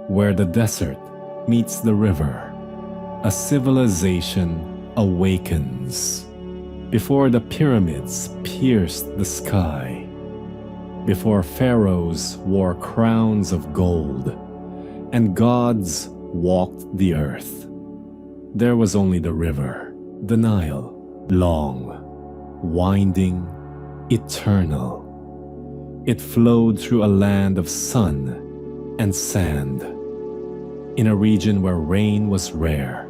where the desert meets the river, a civilization awakens. Before the pyramids pierced the sky, before pharaohs wore crowns of gold, and gods walked the earth, there was only the river, the Nile, long, winding, eternal. It flowed through a land of sun and sand, in a region where rain was rare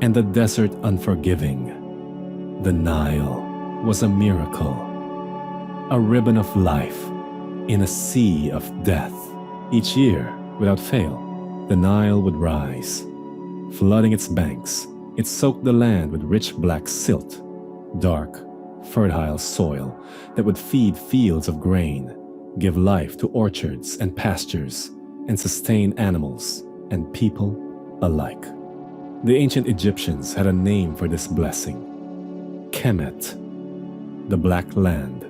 and the desert unforgiving. The Nile was a miracle, a ribbon of life in a sea of death. Each year, without fail, the Nile would rise. Flooding its banks, it soaked the land with rich black silt, dark, fertile soil that would feed fields of grain, give life to orchards and pastures, and sustain animals and people alike. The ancient Egyptians had a name for this blessing: Kemet, the Black Land.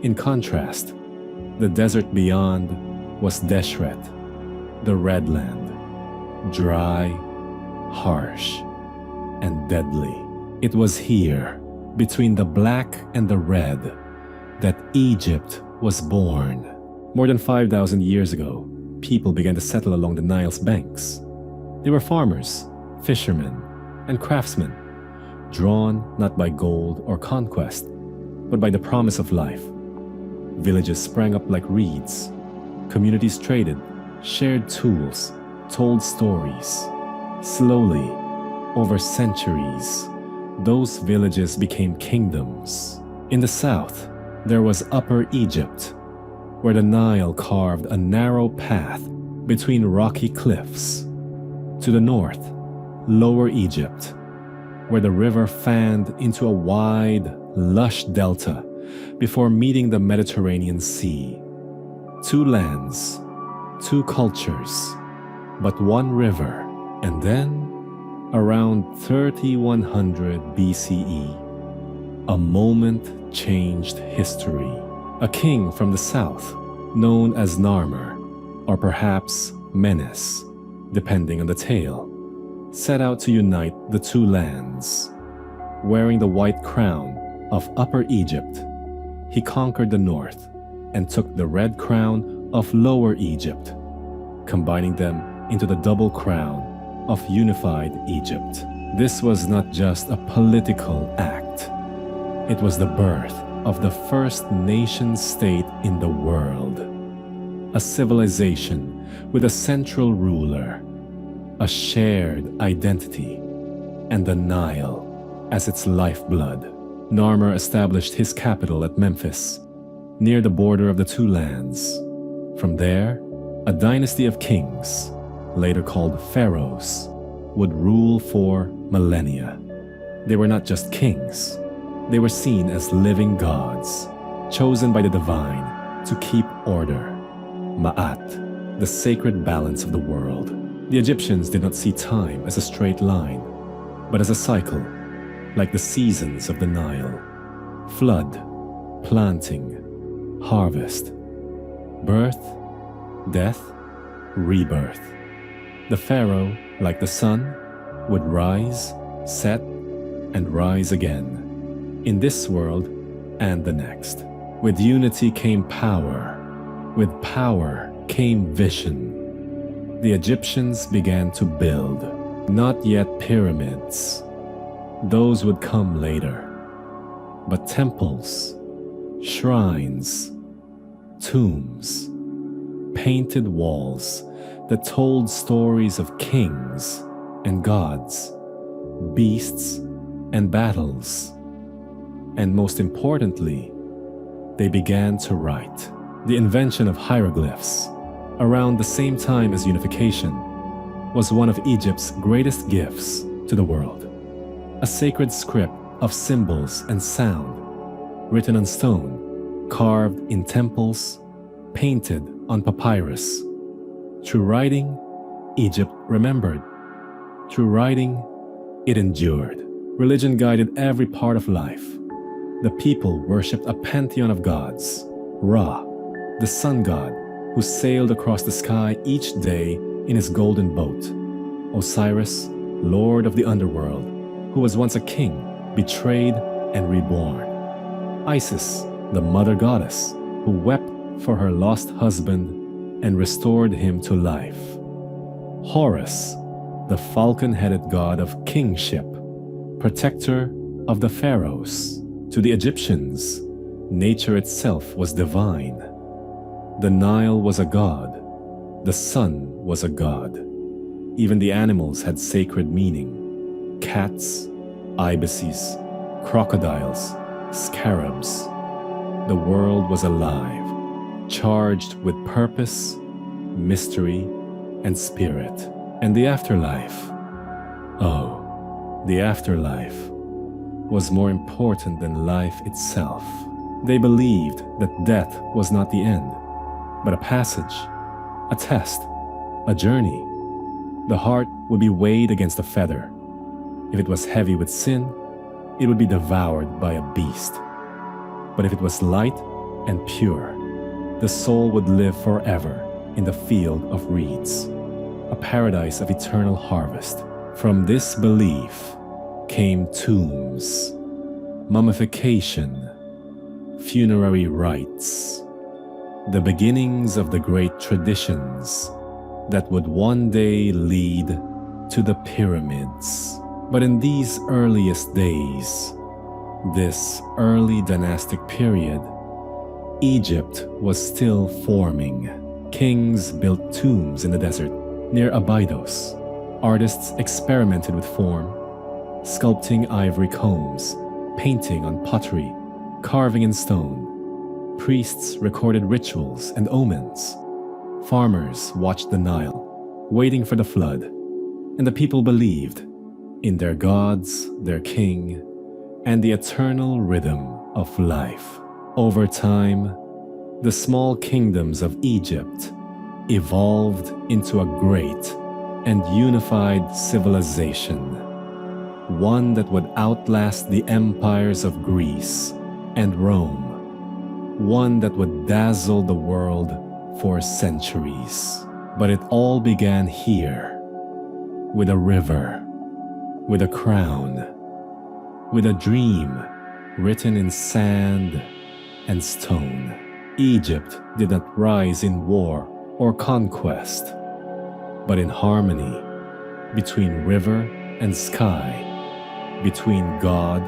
In contrast, the desert beyond was Deshret, the Red Land, dry, harsh, and deadly. It was here, between the black and the red, that Egypt was born. More than 5,000 years ago, people began to settle along the Nile's banks. They were farmers, fishermen, and craftsmen, drawn not by gold or conquest, but by the promise of life. Villages sprang up like reeds. Communities traded, shared tools, told stories. Slowly, over centuries, those villages became kingdoms. In the south, there was Upper Egypt, where the Nile carved a narrow path between rocky cliffs. To the north, Lower Egypt, where the river fanned into a wide, lush delta before meeting the Mediterranean Sea. Two lands, two cultures, but one river. And then, around 3100 BCE, a moment changed history. A king from the south, known as Narmer, or perhaps Menes, depending on the tale, set out to unite the two lands. Wearing the white crown of Upper Egypt, he conquered the north and took the red crown of Lower Egypt, combining them into the double crown of unified Egypt. This was not just a political act. It was the birth of the first nation-state in the world. A civilization with a central ruler, a shared identity, and the Nile as its lifeblood. Narmer established his capital at Memphis, near the border of the two lands. From there, a dynasty of kings, later called pharaohs, would rule for millennia. They were not just kings. They were seen as living gods, chosen by the divine to keep order. Ma'at, the sacred balance of the world. The Egyptians did not see time as a straight line, but as a cycle, like the seasons of the Nile. Flood, planting, harvest, birth, death, rebirth. The pharaoh, like the sun, would rise, set, and rise again, in this world and the next. With unity came power. With power came vision. The Egyptians began to build, not yet pyramids. Those would come later. But temples, shrines, tombs, painted walls that told stories of kings and gods, beasts and battles. And most importantly, they began to write. The invention of hieroglyphs, around the same time as unification, was one of Egypt's greatest gifts to the world. A sacred script of symbols and sound, written on stone, carved in temples, painted on papyrus. Through writing, Egypt remembered. Through writing, it endured. Religion guided every part of life. The people worshipped a pantheon of gods: Ra, the sun god, who sailed across the sky each day in his golden boat. Osiris, lord of the underworld, who was once a king, betrayed and reborn. Isis, the mother goddess, who wept for her lost husband and restored him to life. Horus, the falcon-headed god of kingship, protector of the pharaohs. To the Egyptians, nature itself was divine. The Nile was a god. The sun was a god. Even the animals had sacred meaning. Cats, ibises, crocodiles, scarabs. The world was alive, charged with purpose, mystery, and spirit. And the afterlife, oh, the afterlife was more important than life itself. They believed that death was not the end, but a passage, a test, a journey. The heart would be weighed against a feather. If it was heavy with sin, it would be devoured by a beast. But if it was light and pure, the soul would live forever in the field of reeds, a paradise of eternal harvest. From this belief came tombs, mummification, funerary rites, the beginnings of the great traditions that would one day lead to the pyramids. But in these earliest days, this early dynastic period, Egypt was still forming. Kings built tombs in the desert near Abydos. Artists experimented with form, sculpting ivory combs, painting on pottery, carving in stone. Priests recorded rituals and omens. Farmers watched the Nile, waiting for the flood, and the people believed in their gods, their king, and the eternal rhythm of life. Over time, the small kingdoms of Egypt evolved into a great and unified civilization, one that would outlast the empires of Greece and Rome, one that would dazzle the world for centuries. But it all began here, with a river, with a crown, with a dream written in sand and stone. Egypt did not rise in war or conquest, but in harmony between river and sky, between God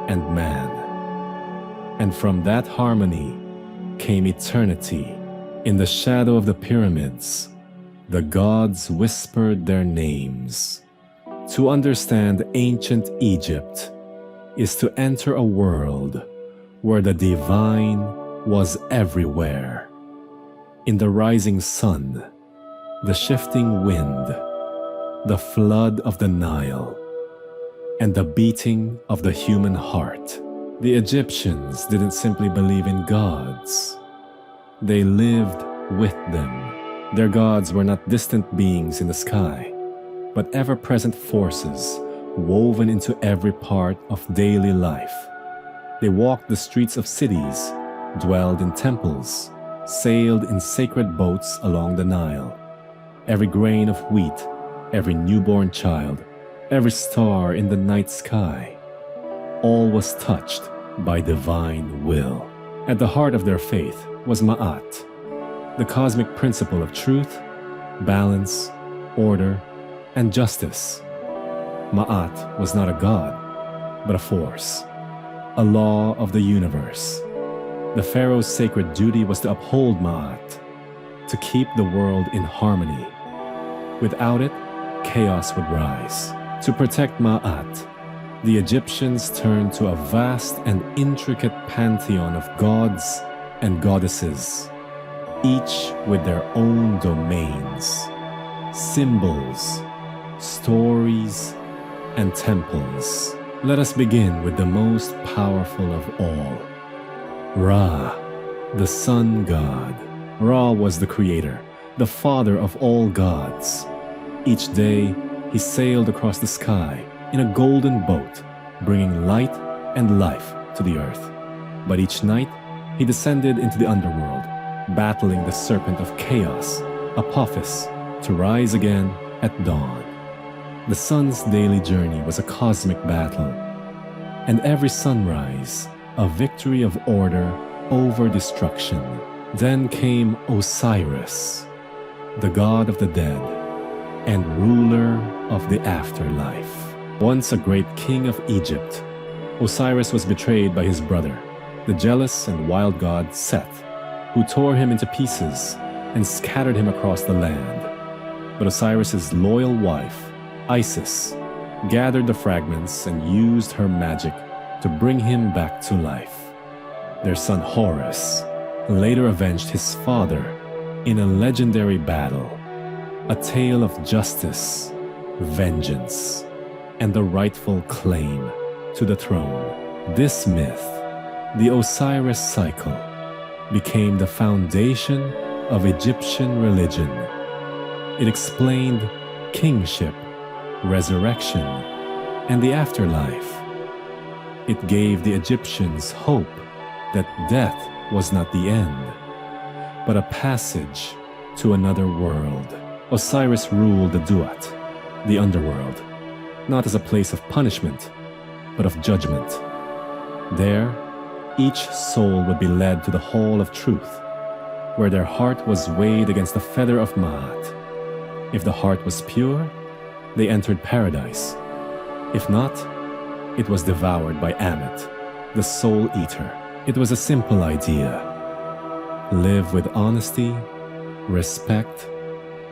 and man. And from that harmony came eternity. In the shadow of the pyramids, the gods whispered their names. To understand ancient Egypt is to enter a world where the divine was everywhere. In the rising sun, the shifting wind, the flood of the Nile, and the beating of the human heart. The Egyptians didn't simply believe in gods. They lived with them. Their gods were not distant beings in the sky, but ever-present forces woven into every part of daily life. They walked the streets of cities, dwelled in temples, sailed in sacred boats along the Nile. Every grain of wheat, every newborn child, every star in the night sky, all was touched by divine will. At the heart of their faith was Ma'at, the cosmic principle of truth, balance, order, and justice. Ma'at was not a god, but a force, a law of the universe. The pharaoh's sacred duty was to uphold Ma'at, to keep the world in harmony. Without it, chaos would rise. To protect Ma'at, the Egyptians turned to a vast and intricate pantheon of gods and goddesses, each with their own domains, symbols, stories, and temples. Let us begin with the most powerful of all, Ra, the sun god. Ra was the creator, the father of all gods. Each day, he sailed across the sky in a golden boat, bringing light and life to the earth. But each night, he descended into the underworld, battling the serpent of chaos, Apophis, to rise again at dawn. The sun's daily journey was a cosmic battle, and every sunrise, a victory of order over destruction. Then came Osiris, the god of the dead and ruler of the afterlife. Once a great king of Egypt, Osiris was betrayed by his brother, the jealous and wild god Seth, who tore him into pieces and scattered him across the land. But Osiris's loyal wife, Isis, gathered the fragments and used her magic to bring him back to life. Their son Horus later avenged his father in a legendary battle, a tale of justice, vengeance, and the rightful claim to the throne. This myth, the Osiris cycle, became the foundation of Egyptian religion. It explained kingship, resurrection, and the afterlife. It gave the Egyptians hope that death was not the end, but a passage to another world. Osiris ruled the Duat, the underworld, not as a place of punishment, but of judgment. There, each soul would be led to the hall of truth, where their heart was weighed against the feather of Ma'at. If the heart was pure, they entered paradise. If not, it was devoured by Ammit, the soul eater. It was a simple idea. Live with honesty, respect,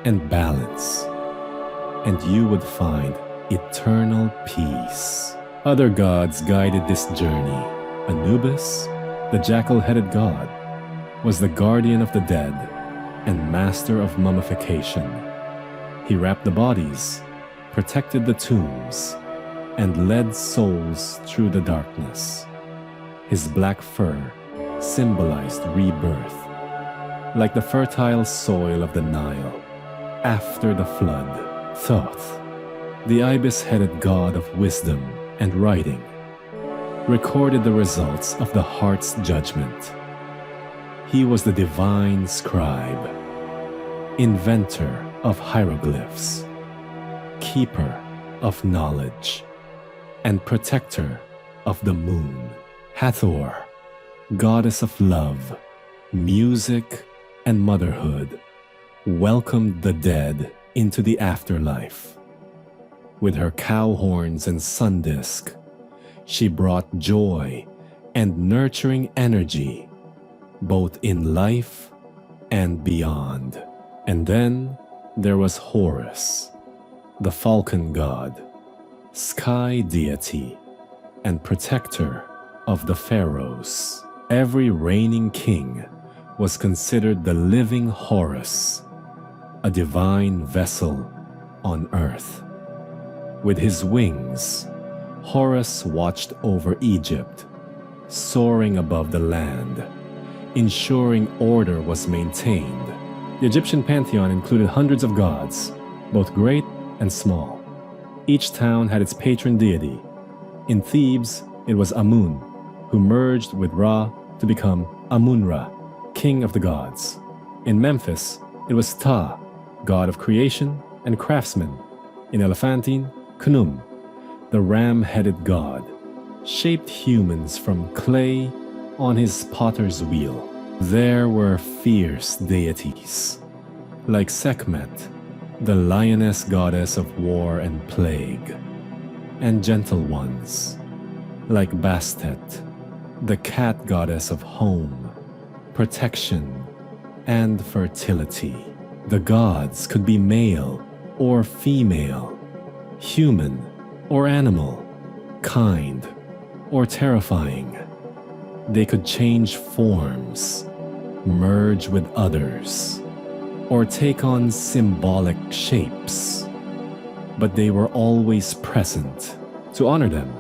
and balance, and you would find eternal peace. Other gods guided this journey. Anubis, the jackal-headed god, was the guardian of the dead and master of mummification. He wrapped the bodies, protected the tombs, and led souls through the darkness. His black fur symbolized rebirth, like the fertile soil of the Nile after the flood. Thoth, the ibis-headed god of wisdom and writing, recorded the results of the heart's judgment. He was the divine scribe, inventor of hieroglyphs, keeper of knowledge, and protector of the moon. Hathor, goddess of love, music, and motherhood, welcomed the dead into the afterlife. With her cow horns and sun disk, she brought joy and nurturing energy, both in life and beyond. And then there was Horus, the falcon god, sky deity, and protector of the pharaohs. Every reigning king was considered the living Horus, a divine vessel on earth. With his wings, Horus watched over Egypt, soaring above the land, ensuring order was maintained. The Egyptian pantheon included hundreds of gods, both great and small. Each town had its patron deity. In Thebes, it was Amun, who merged with Ra to become Amun-Ra, king of the gods. In Memphis, it was Ptah, god of creation and craftsman. In Elephantine, Khnum, the ram-headed god, shaped humans from clay on his potter's wheel. There were fierce deities, like Sekhmet, the lioness goddess of war and plague, and gentle ones, like Bastet, the cat goddess of home, protection, and fertility. The gods could be male or female, human or animal, kind or terrifying. They could change forms, merge with others, or take on symbolic shapes. But they were always present. To honor them,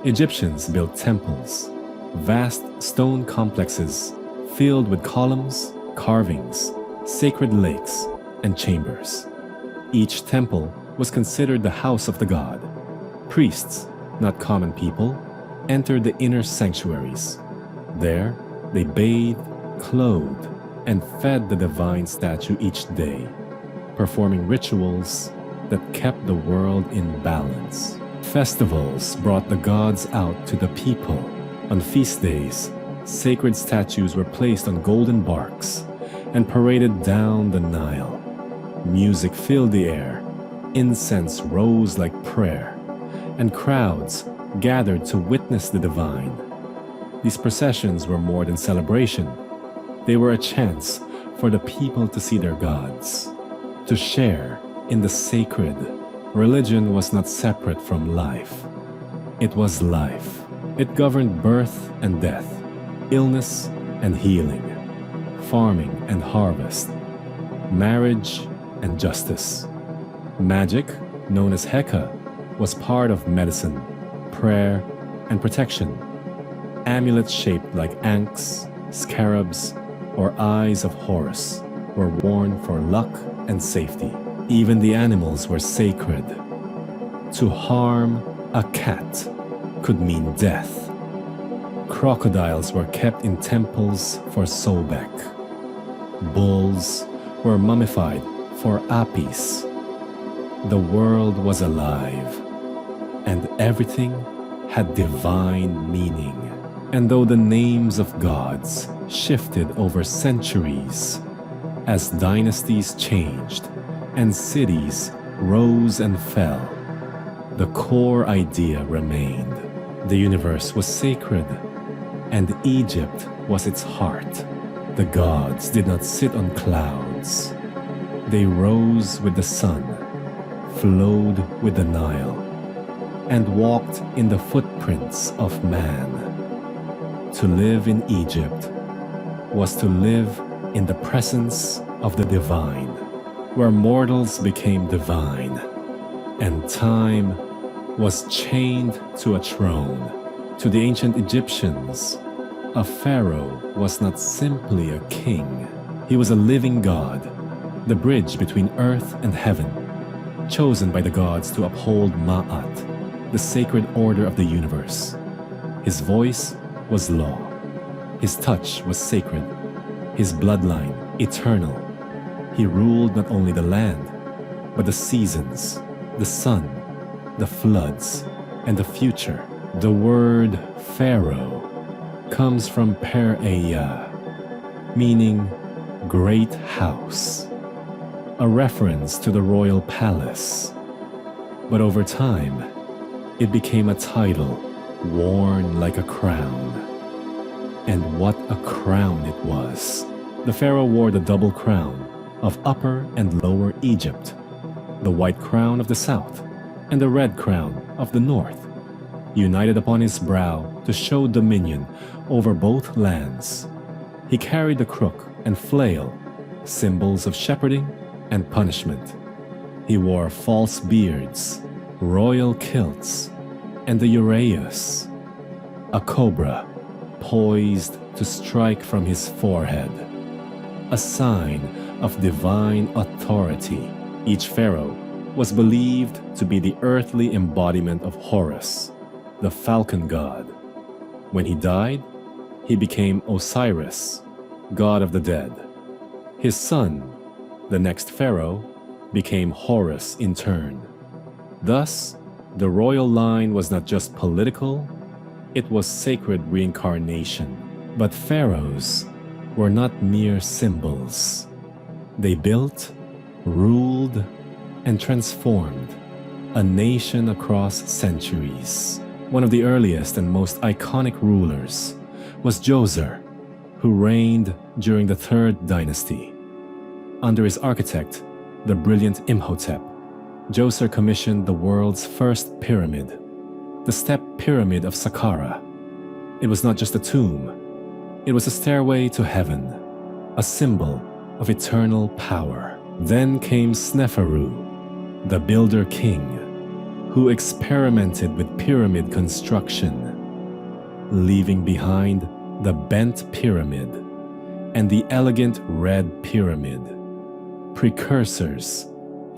Egyptians built temples, vast stone complexes filled with columns, carvings, sacred lakes, and chambers. Each temple was considered the house of the god. Priests, not common people, entered the inner sanctuaries. There, they bathed, clothed, and fed the divine statue each day. performing rituals that kept the world in balance. Festivals brought the gods out to the people. On feast days, sacred statues were placed on golden barks and paraded down the Nile. Music filled the air, incense rose like prayer, and crowds gathered to witness the divine. These processions were more than celebration. They were a chance for the people to see their gods, to share in the sacred. Religion was not separate from life. It was life. It governed birth and death, illness and healing, farming and harvest, marriage and justice. Magic, known as Heka, was part of medicine, prayer, and protection. Amulets shaped like ankhs, scarabs, or eyes of Horus were worn for luck and safety. Even the animals were sacred. To harm a cat could mean death. Crocodiles were kept in temples for Sobek. Bulls were mummified for Apis. The world was alive, and everything had divine meaning. And though the names of gods shifted over centuries, as dynasties changed and cities rose and fell, the core idea remained. The universe was sacred, and Egypt was its heart. The gods did not sit on clouds. They rose with the sun, flowed with the Nile, and walked in the footprints of man. To live in Egypt was to live in the presence of the divine, where mortals became divine, and time was chained to a throne. To the ancient Egyptians, a pharaoh was not simply a king. He was a living god, the bridge between earth and heaven, chosen by the gods to uphold Ma'at, the sacred order of the universe. His voice was law. His touch was sacred. His bloodline eternal. He ruled not only the land, but the seasons, the sun, the floods, and the future. The word Pharaoh comes from Per-Eya, meaning great house, a reference to the royal palace. But over time, it became a title worn like a crown. And what a crown it was! The pharaoh wore the double crown of Upper and Lower Egypt, the white crown of the south and the red crown of the north, united upon his brow to show dominion over both lands. He carried the crook and flail, symbols of shepherding and punishment. He wore false beards, royal kilts, and the uraeus, a cobra poised to strike from his forehead, a sign of divine authority. Each pharaoh was believed to be the earthly embodiment of Horus, the falcon god. When he died, he became Osiris, god of the dead. His son, the next pharaoh, became Horus in turn. Thus, the royal line was not just political, it was sacred reincarnation. But pharaohs were not mere symbols. They built, ruled, and transformed a nation across centuries. One of the earliest and most iconic rulers was Djoser, who reigned during the Third Dynasty. Under his architect, the brilliant Imhotep, Djoser commissioned the world's first pyramid, the Step Pyramid of Saqqara. It was not just a tomb, it was a stairway to heaven, a symbol of eternal power. Then came Sneferu, the builder king, who experimented with pyramid construction, leaving behind the bent pyramid and the elegant red pyramid, precursors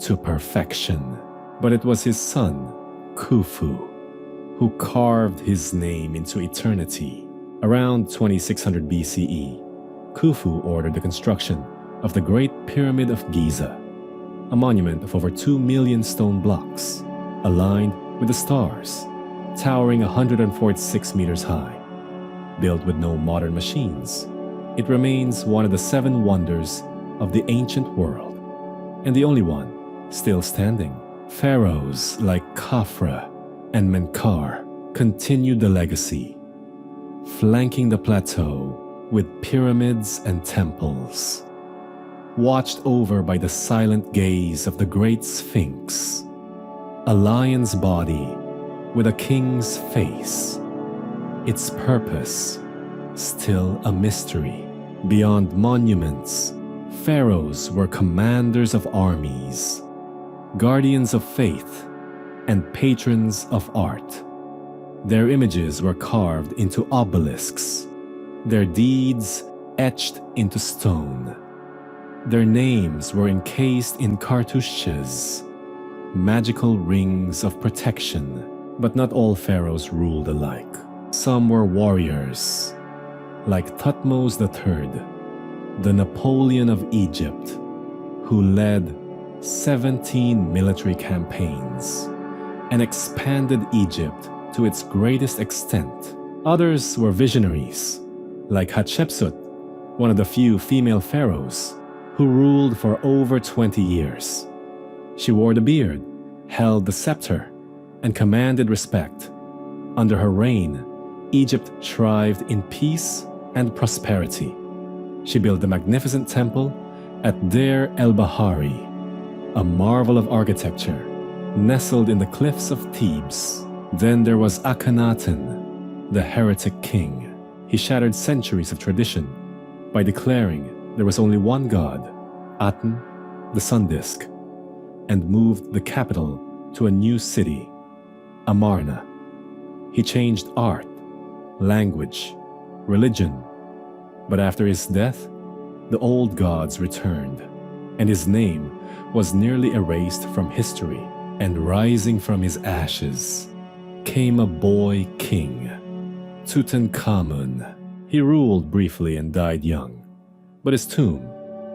to perfection. But it was his son, Khufu, who carved his name into eternity. Around 2600 BCE, Khufu ordered the construction of the Great Pyramid of Giza. a monument of over 2 million stone blocks, aligned with the stars, towering 146 meters high. Built with no modern machines, it remains one of the 7 wonders of the ancient world, and the only one still standing. Pharaohs like Khafra and Menkaure continued the legacy, flanking the plateau with pyramids and temples, watched over by the silent gaze of the great Sphinx, a lion's body with a king's face, its purpose still a mystery. Beyond monuments, pharaohs were commanders of armies, guardians of faith, and patrons of art. Their images were carved into obelisks, their deeds etched into stone. Their names were encased in cartouches, magical rings of protection. But not all pharaohs ruled alike. Some were warriors, like Thutmose III, the Napoleon of Egypt, who led 17 military campaigns and expanded Egypt to its greatest extent. Others were visionaries, like Hatshepsut, one of the few female pharaohs who ruled for over 20 years. She wore the beard, held the scepter, and commanded respect. Under her reign, Egypt thrived in peace and prosperity. She built the magnificent temple at Deir el-Bahari, a marvel of architecture nestled in the cliffs of Thebes. Then there was Akhenaten, the heretic king. He shattered centuries of tradition by declaring there was only one god, Aten, the sun disk, and moved the capital to a new city, Amarna. He changed art, language, religion, but after his death, the old gods returned, and his name was nearly erased from history. And rising from his ashes came a boy king, Tutankhamun. He ruled briefly and died young, but his tomb,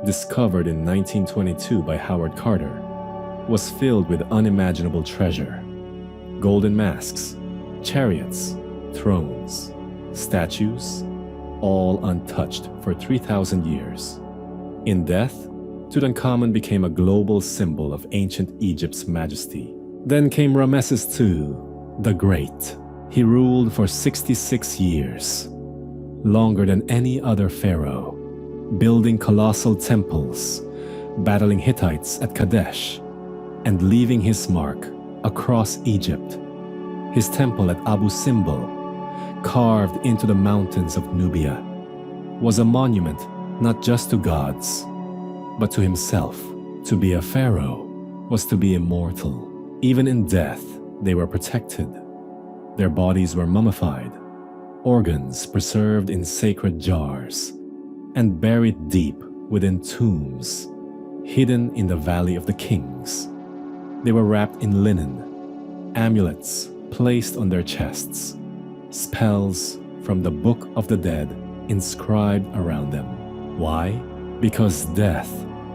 discovered in 1922 by Howard Carter, was filled with unimaginable treasure. Golden masks, chariots, thrones, statues, all untouched for 3,000 years. In death, Tutankhamun became a global symbol of ancient Egypt's majesty. Then came Ramesses II, the Great. He ruled for 66 years, longer than any other pharaoh, building colossal temples, battling Hittites at Kadesh, and leaving his mark across Egypt. His temple at Abu Simbel, carved into the mountains of Nubia, was a monument not just to gods, but to himself. To be a pharaoh was to be immortal. Even in death, they were protected. Their bodies were mummified, organs preserved in sacred jars, and buried deep within tombs, hidden in the Valley of the Kings. They were wrapped in linen, amulets placed on their chests, spells from the Book of the Dead inscribed around them. Why? Because death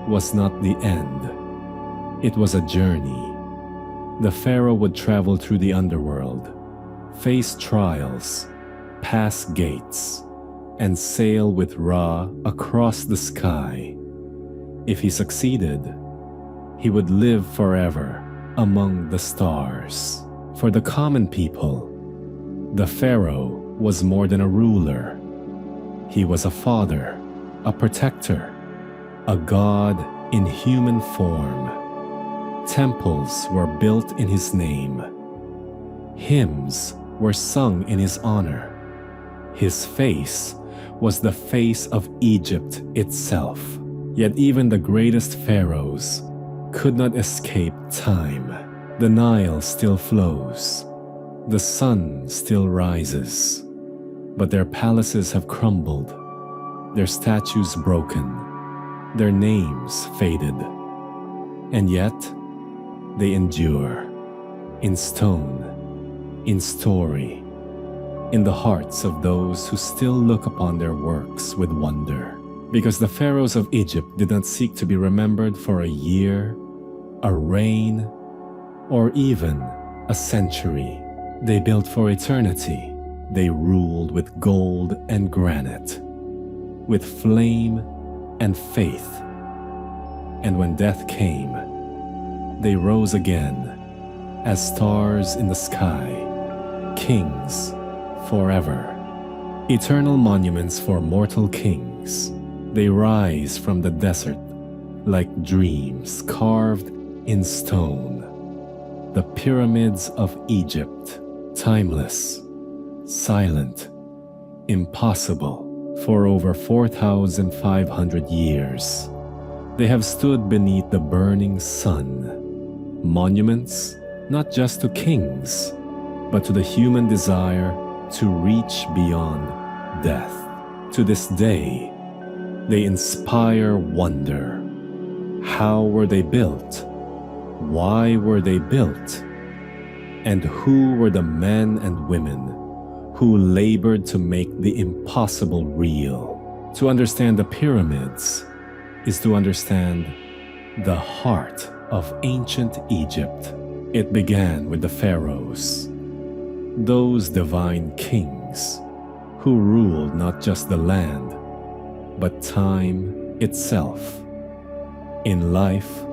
was not the end. It was a journey. The pharaoh would travel through the underworld, face trials, pass gates, and sail with Ra across the sky. If he succeeded, he would live forever among the stars. For the common people, the pharaoh was more than a ruler. He was a father, a protector, a god in human form. Temples were built in his name. Hymns were sung in his honor. His face was the face of Egypt itself. Yet even the greatest pharaohs could not escape time. The Nile still flows. The sun still rises. But their palaces have crumbled, their statues broken, their names faded. And yet, they endure, in stone, in story, in the hearts of those who still look upon their works with wonder. Because the pharaohs of Egypt did not seek to be remembered for a year a reign, or even a century. They built for eternity. They ruled with gold and granite, with flame and faith. And when death came, they rose again as stars in the sky, kings forever. Eternal monuments for mortal kings. They rise from the desert like dreams carved in stone. The pyramids of Egypt, timeless, silent, impossible for over 4,500 years. They have stood beneath the burning sun. Monuments not just to kings, but to the human desire to reach beyond death. To this day, they inspire wonder. How were they built? Why were they built? And who were the men and women who labored to make the impossible real? To understand the pyramids is to understand the heart of ancient Egypt. It began with the pharaohs, those divine kings who ruled not just the land, but time itself. In life,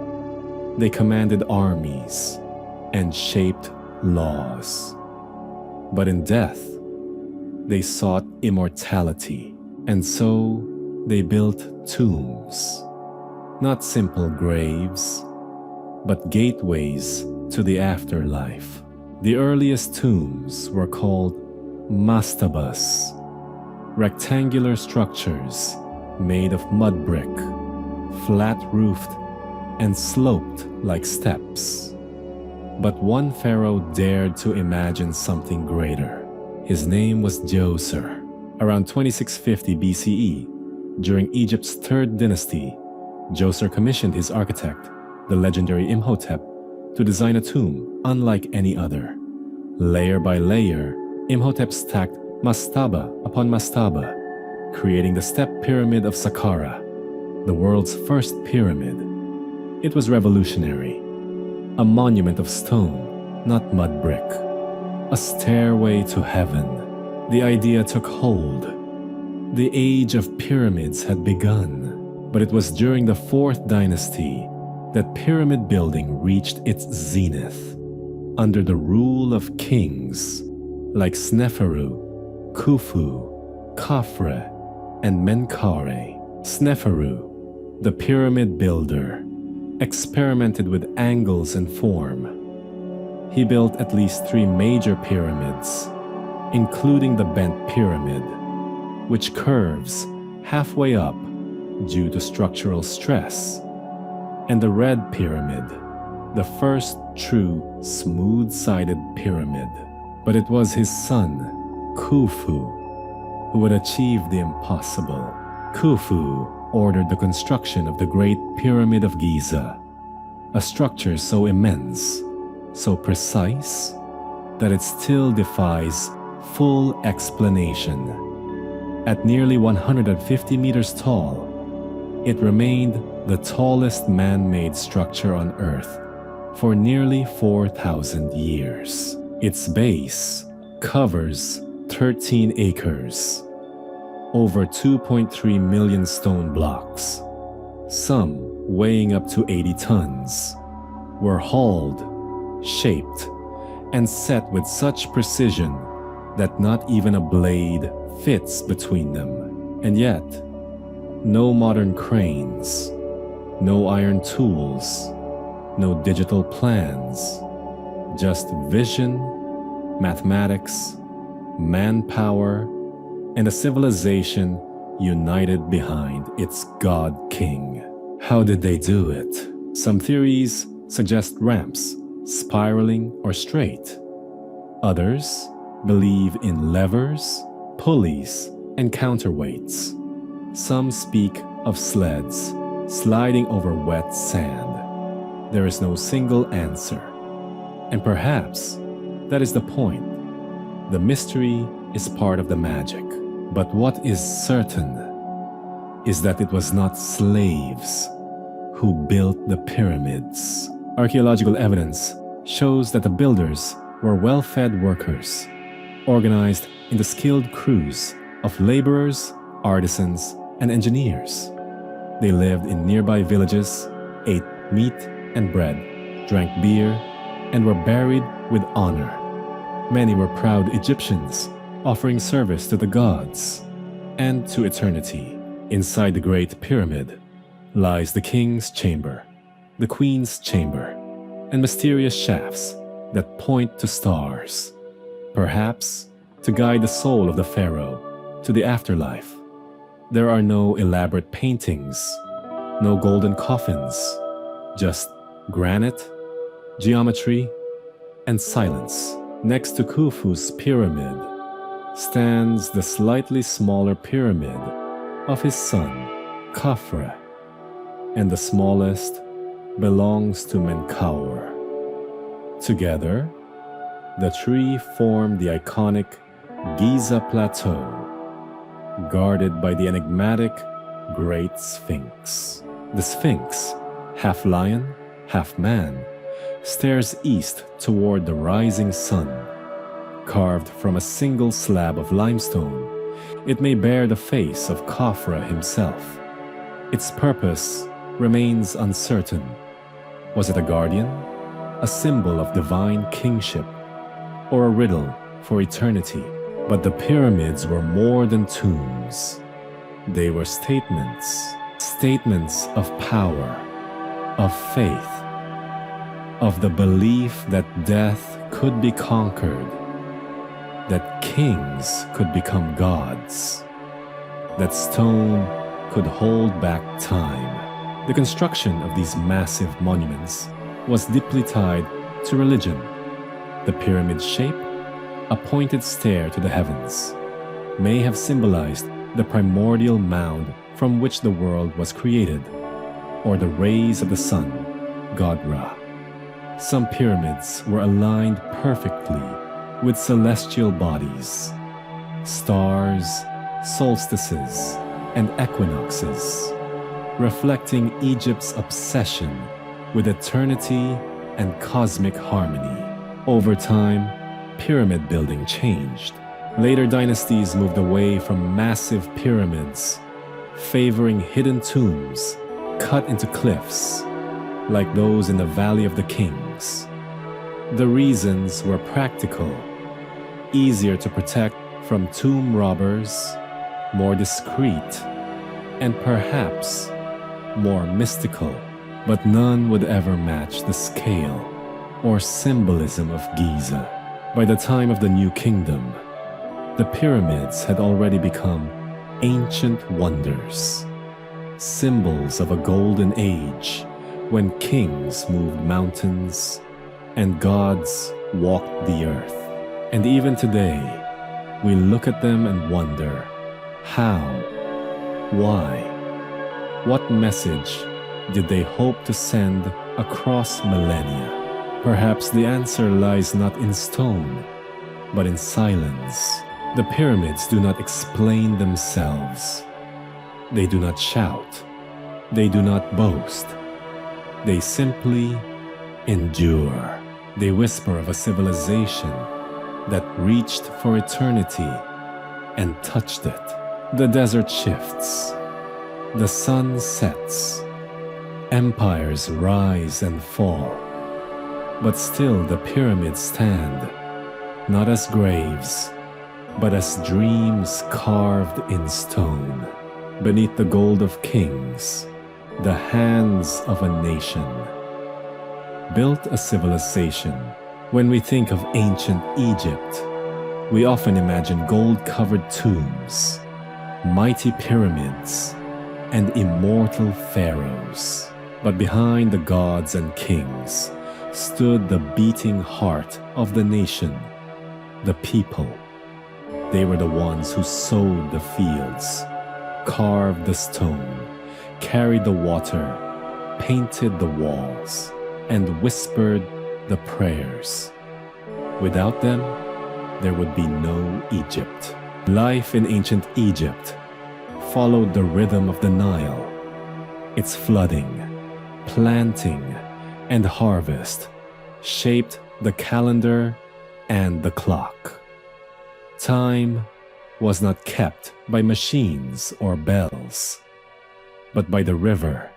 they commanded armies and shaped laws. But in death, they sought immortality, and so they built tombs. Not simple graves, but gateways to the afterlife. The earliest tombs were called mastabas, rectangular structures made of mud brick, flat-roofed and sloped like steps. But one pharaoh dared to imagine something greater. His name was Djoser. Around 2650 BCE, during Egypt's third dynasty, Djoser commissioned his architect, the legendary Imhotep, to design a tomb unlike any other. Layer by layer, Imhotep stacked mastaba upon mastaba, creating the step pyramid of Saqqara, the world's first pyramid. It was revolutionary, a monument of stone, not mud brick, a stairway to heaven. The idea took hold. The age of pyramids had begun, but it was during the fourth dynasty that pyramid building reached its zenith. Under the rule of kings like Sneferu, Khufu, Khafre, and Menkaure. Sneferu, the pyramid builder, experimented with angles and form. He built at least 3 major pyramids, including the bent pyramid, which curves halfway up due to structural stress, and the red pyramid, the first true smooth-sided pyramid. But it was his son, Khufu, who would achieve the impossible. Khufu ordered the construction of the Great Pyramid of Giza, a structure so immense, so precise, that it still defies full explanation. At nearly 150 meters tall, it remained the tallest man-made structure on Earth for nearly 4,000 years. Its base covers 13 acres, over 2.3 million stone blocks, some weighing up to 80 tons, were hauled, shaped, and set with such precision that not even a blade fits between them. And yet, no modern cranes, no iron tools, no digital plans, just vision, mathematics, manpower, and a civilization united behind its God King. How did they do it? Some theories suggest ramps, spiraling or straight. Others believe in levers, pulleys, and counterweights. Some speak of sleds sliding over wet sand. There is no single answer. And perhaps that is the point. The mystery is part of the magic. But what is certain is that it was not slaves who built the pyramids. Archaeological evidence shows that the builders were well-fed workers, organized into skilled crews of laborers, artisans, and engineers. They lived in nearby villages, ate meat and bread, drank beer, and were buried with honor. Many were proud Egyptians, offering service to the gods and to eternity. Inside the Great Pyramid lies the king's chamber, the queen's chamber, and mysterious shafts that point to stars, perhaps to guide the soul of the pharaoh to the afterlife. There are no elaborate paintings, no golden coffins, just granite, geometry, and silence. Next to Khufu's pyramid stands the slightly smaller pyramid of his son, Khafre, and the smallest belongs to Menkaure. Together, the three form the iconic Giza Plateau, guarded by the enigmatic Great Sphinx. The Sphinx, half lion, half man, stares east toward the rising sun. Carved from a single slab of limestone, it may bear the face of Khafre himself. Its purpose remains uncertain. Was it a guardian, a symbol of divine kingship, or a riddle for eternity? But the pyramids were more than tombs. They were statements of power, of faith, of the belief that death could be conquered, that kings could become gods, that stone could hold back time. The construction of these massive monuments was deeply tied to religion. The pyramid shape, a pointed stair to the heavens, may have symbolized the primordial mound from which the world was created, or the rays of the sun, god Ra. Some pyramids were aligned perfectly with celestial bodies, stars, solstices, and equinoxes, reflecting Egypt's obsession with eternity and cosmic harmony. Over time, pyramid building changed. Later dynasties moved away from massive pyramids, favoring hidden tombs cut into cliffs, like those in the Valley of the Kings. The reasons were practical: easier to protect from tomb robbers, more discreet, and perhaps more mystical. But none would ever match the scale or symbolism of Giza. By the time of the New Kingdom, the pyramids had already become ancient wonders, symbols of a golden age when kings moved mountains and gods walked the earth. And even today, we look at them and wonder, how? Why? What message did they hope to send across millennia? Perhaps the answer lies not in stone, but in silence. The pyramids do not explain themselves. They do not shout. They do not boast. They simply endure. They whisper of a civilization that reached for eternity and touched it. The desert shifts. The sun sets. Empires rise and fall. But still the pyramids stand, not as graves, but as dreams carved in stone. Beneath the gold of kings, the hands of a nation built a civilization. When we think of ancient Egypt, we often imagine gold-covered tombs, mighty pyramids, and immortal pharaohs. But behind the gods and kings stood the beating heart of the nation, the people. They were the ones who sowed the fields, carved the stone, carried the water, painted the walls, and whispered the prayers. Without them, there would be no Egypt. Life in ancient Egypt followed the rhythm of the Nile, its flooding, planting, and harvest shaped the calendar and the clock. Time was not kept by machines or bells, but by the river,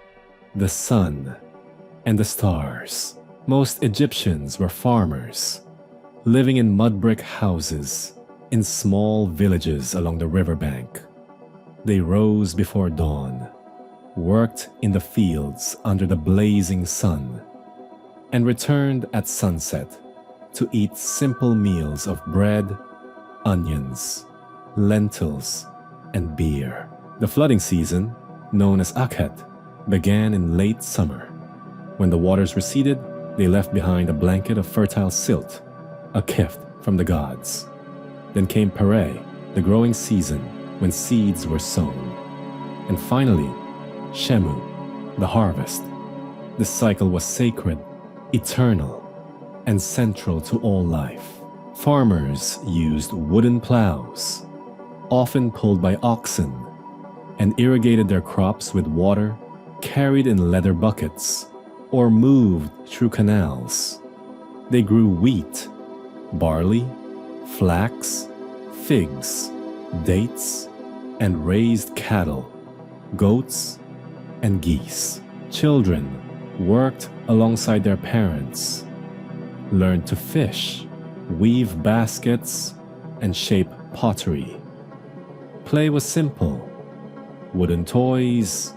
the sun, and the stars. Most Egyptians were farmers, living in mud brick houses in small villages along the riverbank. They rose before dawn, worked in the fields under the blazing sun, and returned at sunset to eat simple meals of bread, onions, lentils, and beer. The flooding season, known as Akhet, began in late summer. When the waters receded, they left behind a blanket of fertile silt, a gift from the gods. Then came Pharaoh, the growing season when seeds were sown. And finally, Shemu, the harvest. This cycle was sacred, eternal, and central to all life. Farmers used wooden plows, often pulled by oxen, and irrigated their crops with water carried in leather buckets or moved through canals. They grew wheat, barley, flax, figs, dates, and raised cattle, goats, and geese. Children worked alongside their parents, learned to fish, weave baskets, and shape pottery. Play was simple: wooden toys,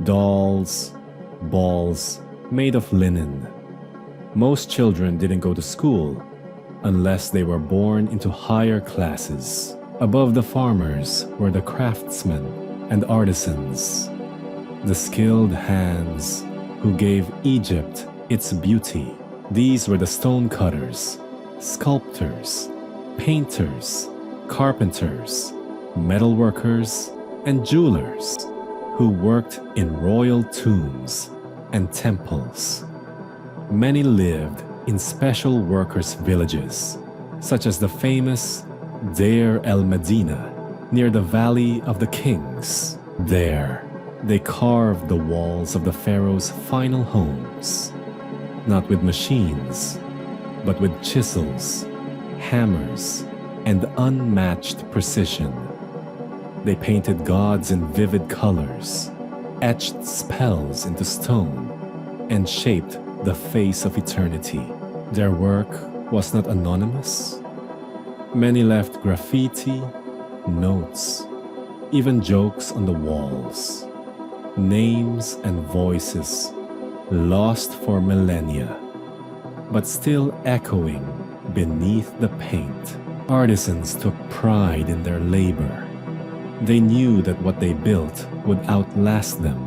dolls, balls made of linen. Most children didn't go to school unless they were born into higher classes. Above the farmers were the craftsmen and artisans, the skilled hands who gave Egypt its beauty. These were the stone cutters, sculptors, painters, carpenters, metalworkers, and jewelers who worked in royal tombs and temples. Many lived in special workers' villages, such as the famous Deir el-Medina near the Valley of the Kings. There, they carved the walls of the Pharaoh's final homes, not with machines, but with chisels, hammers, and unmatched precision. They painted gods in vivid colors, etched spells into stone, and shaped the face of eternity. Their work was not anonymous. Many left graffiti, notes, even jokes on the walls, names and voices lost for millennia, but still echoing beneath the paint. Artisans took pride in their labor. They knew that what they built would outlast them,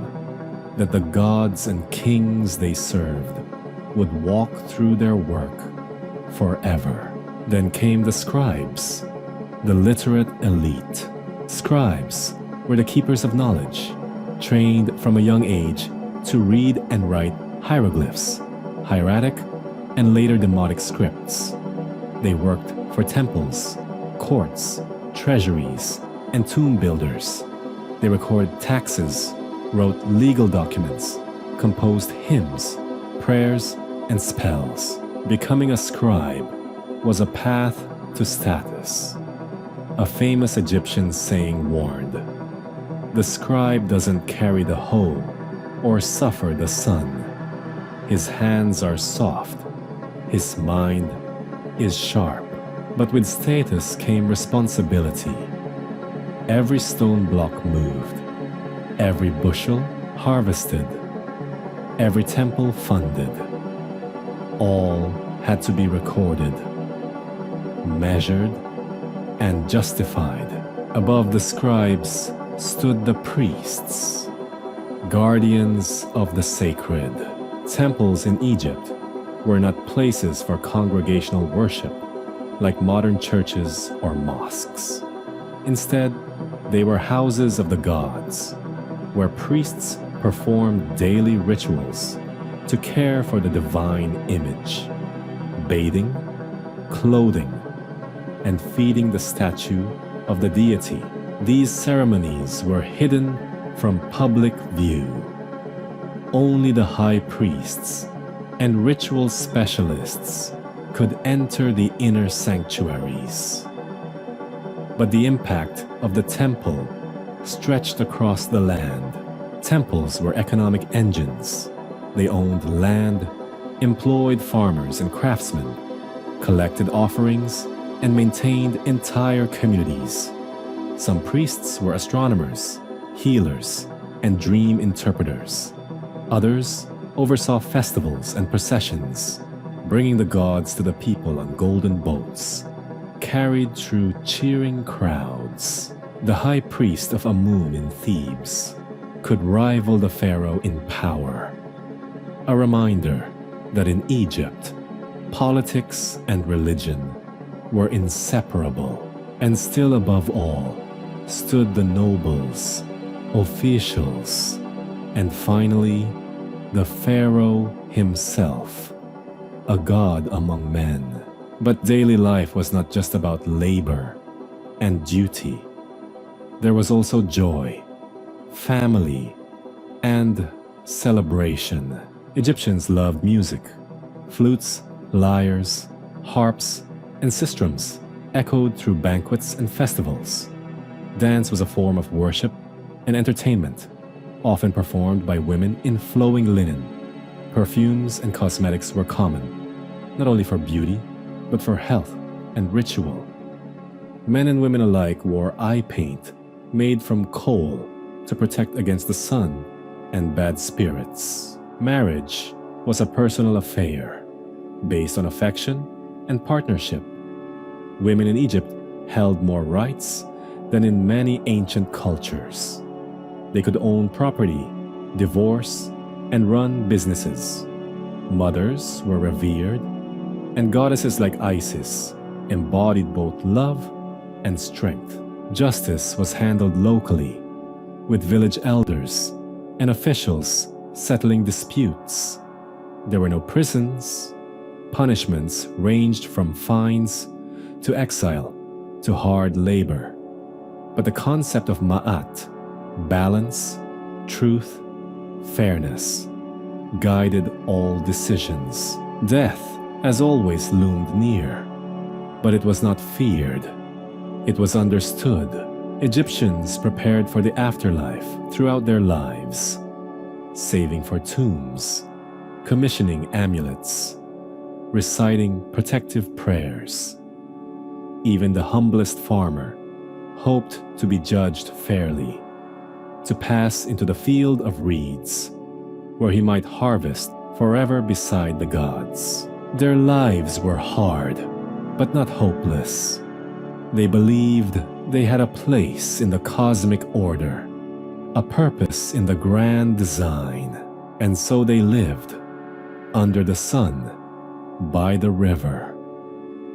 that the gods and kings they served would walk through their work forever. Then came the scribes, the literate elite. Scribes were the keepers of knowledge, trained from a young age to read and write hieroglyphs, hieratic, and later demotic scripts. They worked for temples, courts, treasuries, and tomb builders. They recorded taxes, wrote legal documents, composed hymns, prayers, and spells. Becoming a scribe was a path to status. A famous Egyptian saying warned, "The scribe doesn't carry the hoe or suffer the sun. His hands are soft, his mind is sharp." But with status came responsibility. Every stone block moved, every bushel harvested, every temple funded. All had to be recorded, measured, and justified. Above the scribes stood the priests, guardians of the sacred. Temples in Egypt were not places for congregational worship like modern churches or mosques. Instead, they were houses of the gods, where priests performed daily rituals to care for the divine image, bathing, clothing, and feeding the statue of the deity. These ceremonies were hidden from public view. Only the high priests, and ritual specialists could enter the inner sanctuaries. But the impact of the temple stretched across the land. Temples were economic engines. They owned land, employed farmers and craftsmen, collected offerings, and maintained entire communities. Some priests were astronomers, healers, and dream interpreters. Others oversaw festivals and processions, bringing the gods to the people on golden boats, carried through cheering crowds. The high priest of Amun in Thebes could rival the pharaoh in power. A reminder that in Egypt, politics and religion were inseparable, and still above all stood the nobles, officials, and finally, the pharaoh himself, a god among men. But daily life was not just about labor and duty. There was also joy, family, and celebration. Egyptians loved music. Flutes, lyres, harps, and sistrums echoed through banquets and festivals. Dance was a form of worship and entertainment, often performed by women in flowing linen. Perfumes and cosmetics were common, not only for beauty, but for health and ritual. Men and women alike wore eye paint made from coal to protect against the sun and bad spirits. Marriage was a personal affair based on affection and partnership. Women in Egypt held more rights than in many ancient cultures. They could own property, divorce, and run businesses. Mothers were revered, and goddesses like Isis embodied both love and strength. Justice was handled locally, with village elders and officials settling disputes. There were no prisons. Punishments ranged from fines to exile to hard labor. But the concept of ma'at, balance, truth, fairness, guided all decisions. Death, as always, loomed near, but it was not feared. It was understood. Egyptians prepared for the afterlife throughout their lives, saving for tombs, commissioning amulets, reciting protective prayers. Even the humblest farmer hoped to be judged fairly, to pass into the field of reeds, where he might harvest forever beside the gods. Their lives were hard, but not hopeless. They believed they had a place in the cosmic order, a purpose in the grand design, and so they lived under the sun, by the river,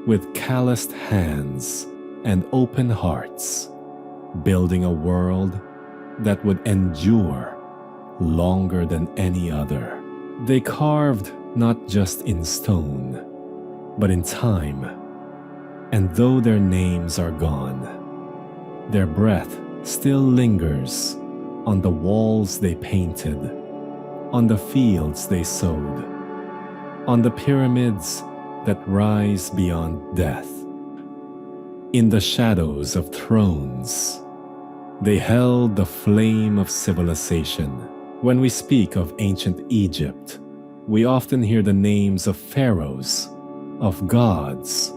with calloused hands and open hearts, building a world that would endure longer than any other. They carved not just in stone, but in time. And though their names are gone, their breath still lingers on the walls they painted, on the fields they sowed, on the pyramids that rise beyond death. In the shadows of thrones, they held the flame of civilization. When we speak of ancient Egypt, we often hear the names of pharaohs, of gods,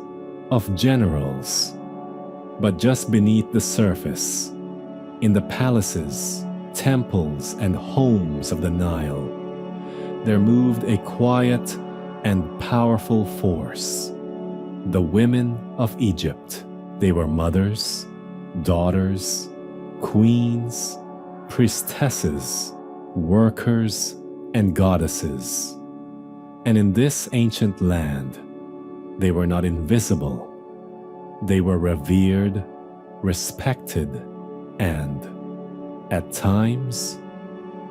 of generals. But just beneath the surface, in the palaces, temples, and homes of the Nile, there moved a quiet and powerful force. The women of Egypt. They were mothers, daughters, queens, priestesses, workers, and goddesses. And in this ancient land, they were not invisible. They were revered, respected, and, at times,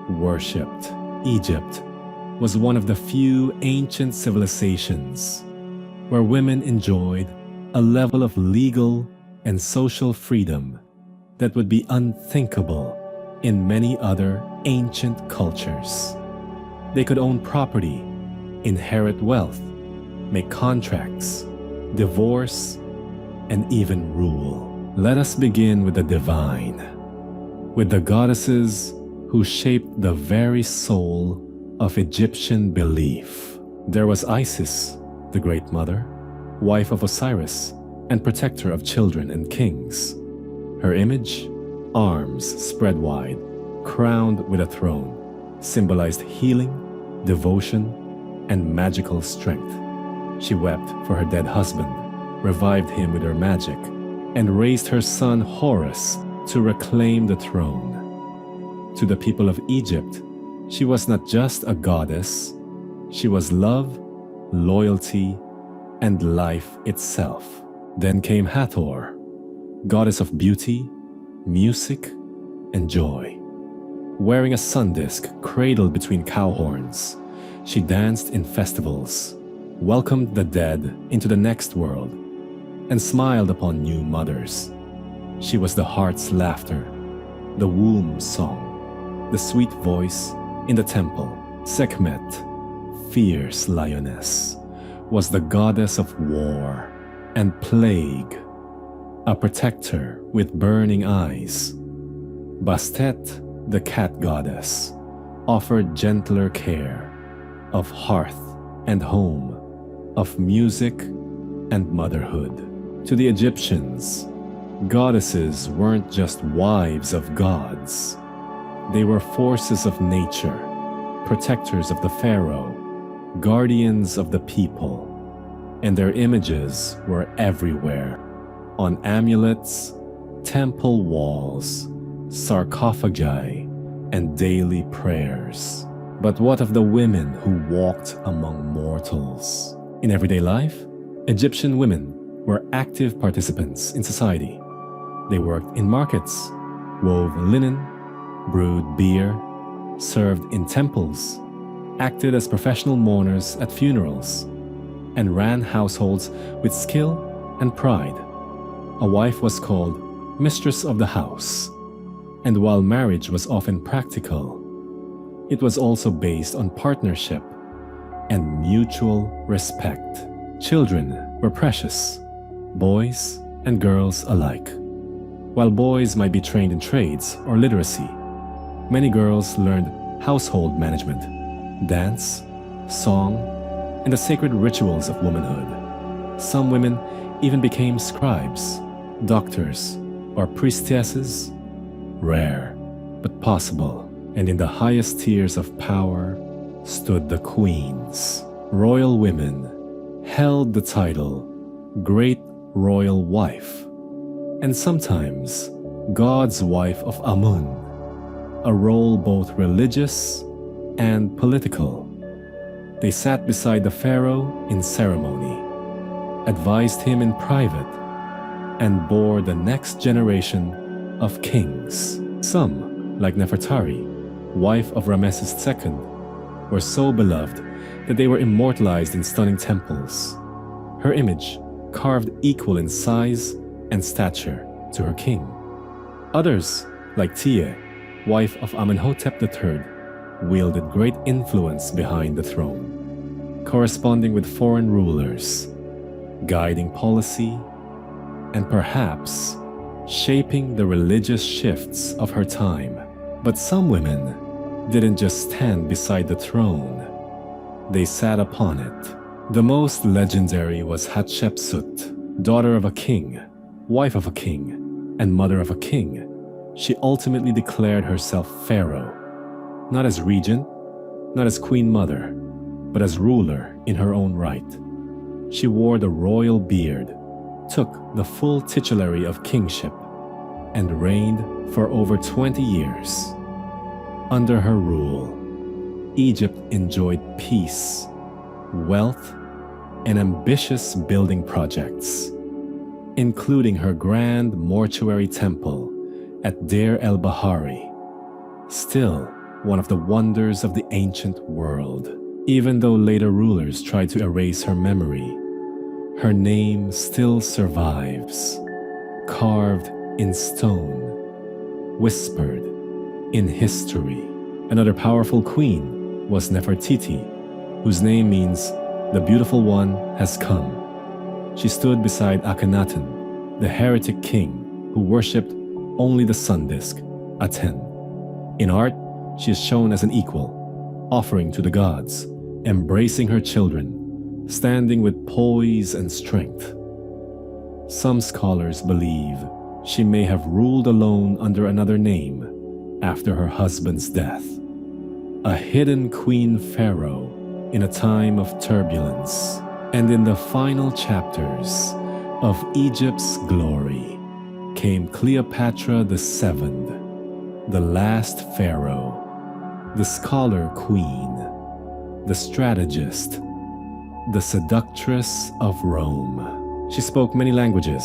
worshipped. Egypt was one of the few ancient civilizations where women enjoyed a level of legal and social freedom that would be unthinkable in many other ancient cultures. They could own property, inherit wealth, make contracts, divorce, and even rule. Let us begin with the divine, with the goddesses who shaped the very soul of Egyptian belief. There was Isis, the Great Mother, wife of Osiris and protector of children and kings. Her image, arms spread wide, crowned with a throne, symbolized healing, devotion, and magical strength. She wept for her dead husband, revived him with her magic, and raised her son Horus to reclaim the throne. To the people of Egypt, she was not just a goddess, she was love, loyalty, and life itself. Then came Hathor, goddess of beauty, music, and joy. Wearing a sun disk cradled between cow horns, she danced in festivals, welcomed the dead into the next world, and smiled upon new mothers. She was the heart's laughter, the womb's song, the sweet voice in the temple. Sekhmet, fierce lioness, was the goddess of war and plague, a protector with burning eyes. Bastet, the cat goddess, offered gentler care of hearth and home, of music and motherhood. To the Egyptians, goddesses weren't just wives of gods. They were forces of nature, protectors of the Pharaoh, guardians of the people, and their images were everywhere, on amulets, temple walls, sarcophagi, and daily prayers. But what of the women who walked among mortals? In everyday life, Egyptian women were active participants in society. They worked in markets, wove linen, brewed beer, served in temples, acted as professional mourners at funerals, and ran households with skill and pride. A wife was called mistress of the house, and while marriage was often practical, it was also based on partnership and mutual respect. Children were precious, boys and girls alike. While boys might be trained in trades or literacy, many girls learned household management, dance, song, and the sacred rituals of womanhood. Some women even became scribes, doctors, or priestesses. Rare, but possible. And in the highest tiers of power stood the queens. Royal women held the title Great Royal Wife, and sometimes God's Wife of Amun, a role both religious and political. They sat beside the Pharaoh in ceremony, advised him in private, and bore the next generation of kings. Some, like Nefertari, wife of Ramesses II, were so beloved that they were immortalized in stunning temples, her image carved equal in size and stature to her king. Others, like Tiye, wife of Amenhotep III, wielded great influence behind the throne, corresponding with foreign rulers, guiding policy, and perhaps shaping the religious shifts of her time. But some women didn't just stand beside the throne, they sat upon it. The most legendary was Hatshepsut, daughter of a king, wife of a king, and mother of a king. She ultimately declared herself Pharaoh, not as regent, not as queen mother, but as ruler in her own right. She wore the royal beard, took the full titulary of kingship, and reigned for over 20 years. Under her rule, Egypt enjoyed peace, wealth, and ambitious building projects, including her grand mortuary temple at Deir el-Bahari, still one of the wonders of the ancient world. Even though later rulers tried to erase her memory, her name still survives, carved in stone, whispered in history. Another powerful queen was Nefertiti, whose name means "the beautiful one has come." She stood beside Akhenaten, the heretic king who worshipped only the sun disk, Aten. In art, she is shown as an equal, offering to the gods, embracing her children, standing with poise and strength. Some scholars believe she may have ruled alone under another name after her husband's death. A hidden queen pharaoh in a time of turbulence, and in the final chapters of Egypt's glory came Cleopatra VII, the last pharaoh, the scholar queen, the strategist, the seductress of Rome. She spoke many languages,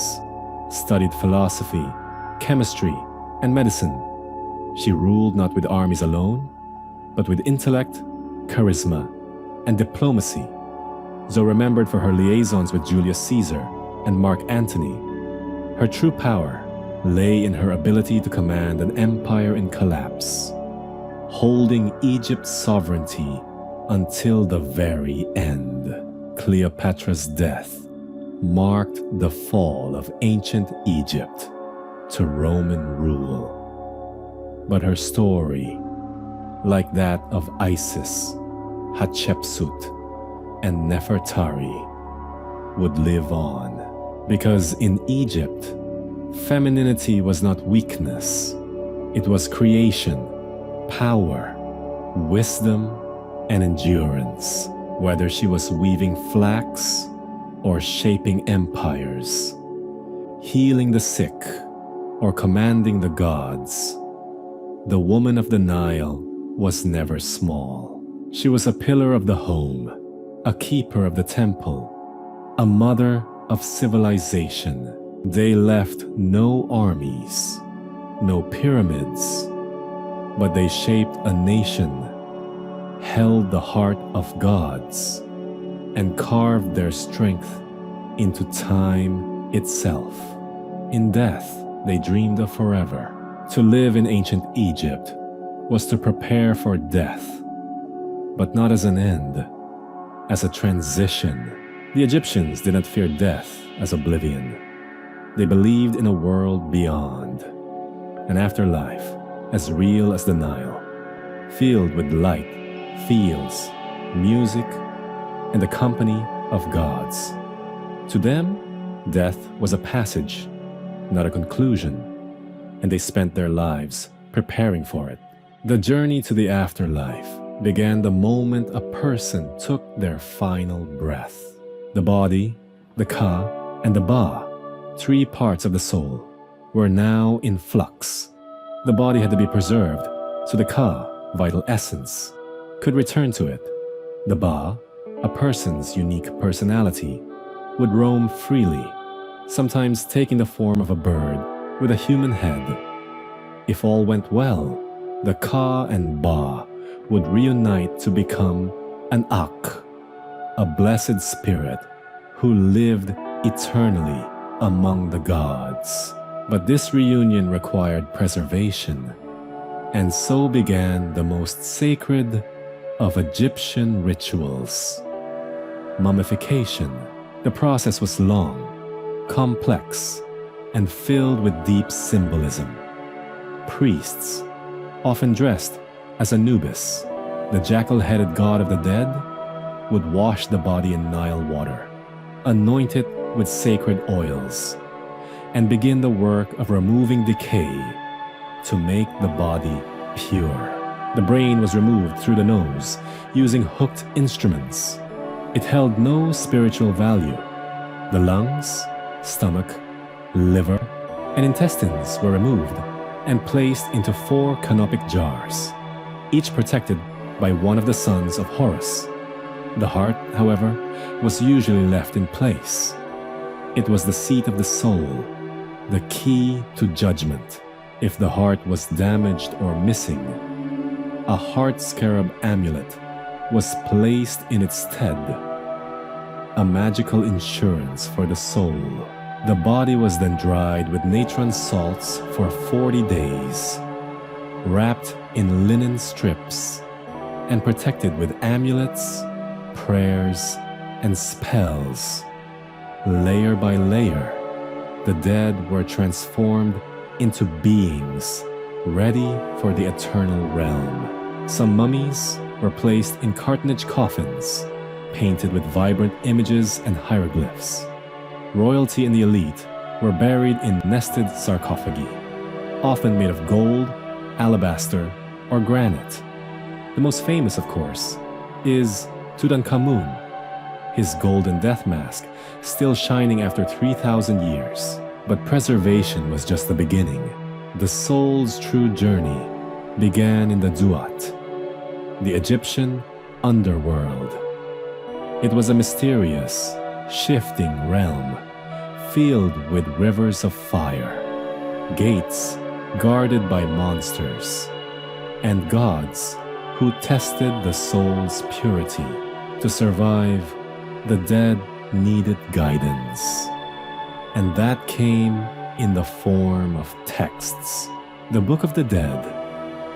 studied philosophy, chemistry, and medicine. She ruled not with armies alone, but with intellect, charisma, and diplomacy. Though remembered for her liaisons with Julius Caesar and Mark Antony, her true power lay in her ability to command an empire in collapse, holding Egypt's sovereignty until the very end. Cleopatra's death marked the fall of ancient Egypt to Roman rule. But her story, like that of Isis, Hatshepsut, and Nefertari, would live on. Because in Egypt, femininity was not weakness, it was creation, power, wisdom, and endurance. Whether she was weaving flax or shaping empires, healing the sick or commanding the gods, the woman of the Nile was never small. She was a pillar of the home, a keeper of the temple, a mother of civilization. They left no armies, no pyramids, but they shaped a nation, held the heart of gods, and carved their strength into time itself. In death, they dreamed of forever. To live in ancient Egypt was to prepare for death, but not as an end, as a transition. The Egyptians did not fear death as oblivion. They believed in a world beyond, an afterlife as real as the Nile, filled with light, fields, music, and the company of gods. To them, death was a passage, not a conclusion, and they spent their lives preparing for it. The journey to the afterlife began the moment a person took their final breath. The body, the Ka, and the Ba, three parts of the soul, were now in flux. The body had to be preserved so the Ka, vital essence, could return to it. The Ba, a person's unique personality, would roam freely, sometimes taking the form of a bird with a human head. If all went well, the Ka and Ba would reunite to become an Ak, a blessed spirit who lived eternally among the gods. But this reunion required preservation, and so began the most sacred of Egyptian rituals: mummification. The process was long, complex, and filled with deep symbolism. Priests, often dressed as Anubis, the jackal-headed god of the dead, would wash the body in Nile water, anoint it with sacred oils, and begin the work of removing decay to make the body pure. The brain was removed through the nose using hooked instruments. It held no spiritual value. The lungs, stomach, liver, and intestines were removed and placed into 4 canopic jars, each protected by one of the sons of Horus. The heart, however, was usually left in place. It was the seat of the soul, the key to judgment. If the heart was damaged or missing, a heart scarab amulet was placed in its stead, a magical insurance for the soul. The body was then dried with natron salts for 40 days, wrapped in linen strips, and protected with amulets, prayers, and spells. Layer by layer, the dead were transformed into beings ready for the eternal realm. Some mummies were placed in cartonnage coffins, painted with vibrant images and hieroglyphs. Royalty and the elite were buried in nested sarcophagi, often made of gold, alabaster, or granite. The most famous, of course, is Tutankhamun, his golden death mask still shining after 3,000 years. But preservation was just the beginning. The soul's true journey began in the Duat, the Egyptian underworld. It was a mysterious, shifting realm filled with rivers of fire, gates guarded by monsters, and gods who tested the soul's purity. To survive, the dead needed guidance. And that came in the form of texts. The Book of the Dead,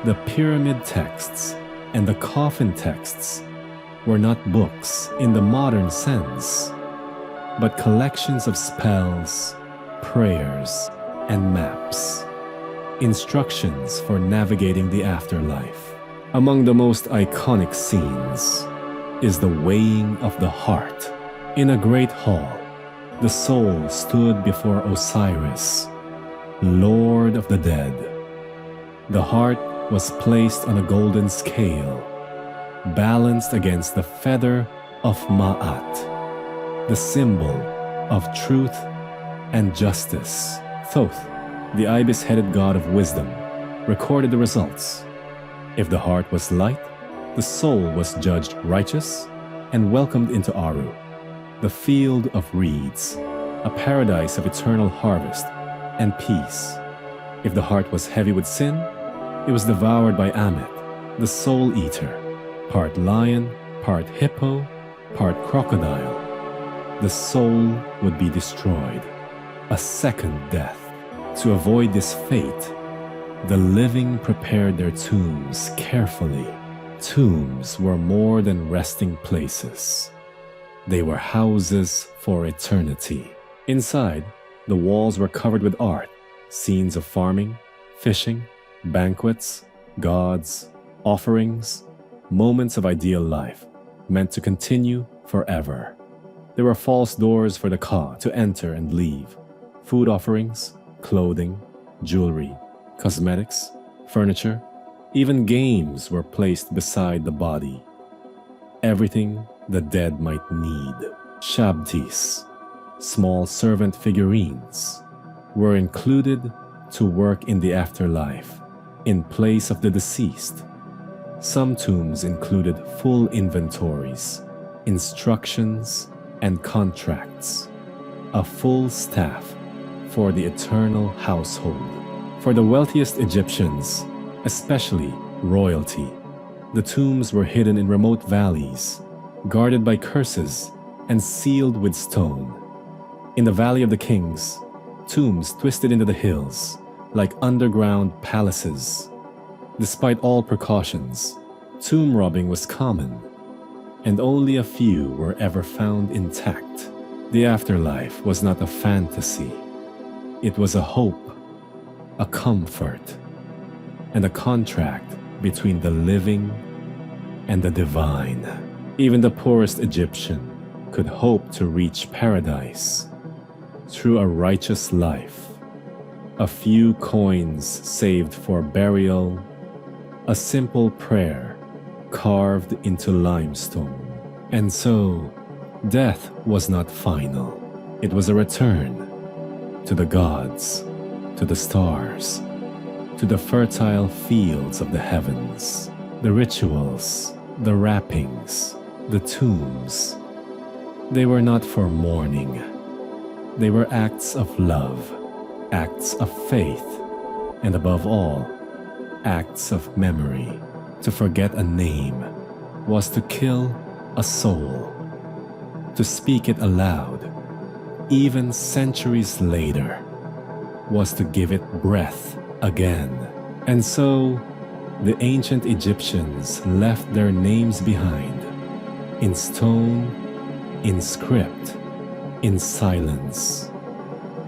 the pyramid texts, and the coffin texts were not books in the modern sense, but collections of spells, prayers, and maps, instructions for navigating the afterlife. Among the most iconic scenes is the weighing of the heart. In a great hall, the soul stood before Osiris, Lord of the Dead. The heart was placed on a golden scale, balanced against the feather of Ma'at, the symbol of truth and justice. Thoth, the ibis-headed god of wisdom, recorded the results. If the heart was light, the soul was judged righteous and welcomed into Aru, the field of reeds, a paradise of eternal harvest and peace. If the heart was heavy with sin, it was devoured by Amet, the soul eater, part lion, part hippo, part crocodile. The soul would be destroyed, a second death. To avoid this fate, the living prepared their tombs carefully. Tombs were more than resting places. They were houses for eternity. Inside, the walls were covered with art, scenes of farming, fishing, banquets, gods, offerings, moments of ideal life, meant to continue forever. There were false doors for the Ka to enter and leave. Food offerings, clothing, jewelry, cosmetics, furniture, even games were placed beside the body. Everything the dead might need. Shabtis, small servant figurines, were included to work in the afterlife in place of the deceased. Some tombs included full inventories, instructions, and contracts, a full staff for the eternal household. For the wealthiest Egyptians, especially royalty, the tombs were hidden in remote valleys, guarded by curses and sealed with stone. In the Valley of the Kings, tombs twisted into the hills like underground palaces. Despite all precautions, tomb robbing was common, and only a few were ever found intact. The afterlife was not a fantasy. It was a hope, a comfort, and a contract between the living and the divine. Even the poorest Egyptian could hope to reach paradise through a righteous life. A few coins saved for burial, a simple prayer carved into limestone. And so, death was not final. It was a return to the gods, to the stars, to the fertile fields of the heavens. The rituals, the wrappings, the tombs, they were not for mourning. They were acts of love, acts of faith, and above all, acts of memory. To forget a name was to kill a soul. To speak it aloud, even centuries later, was to give it breath again. And so, the ancient Egyptians left their names behind in stone, in script, in silence,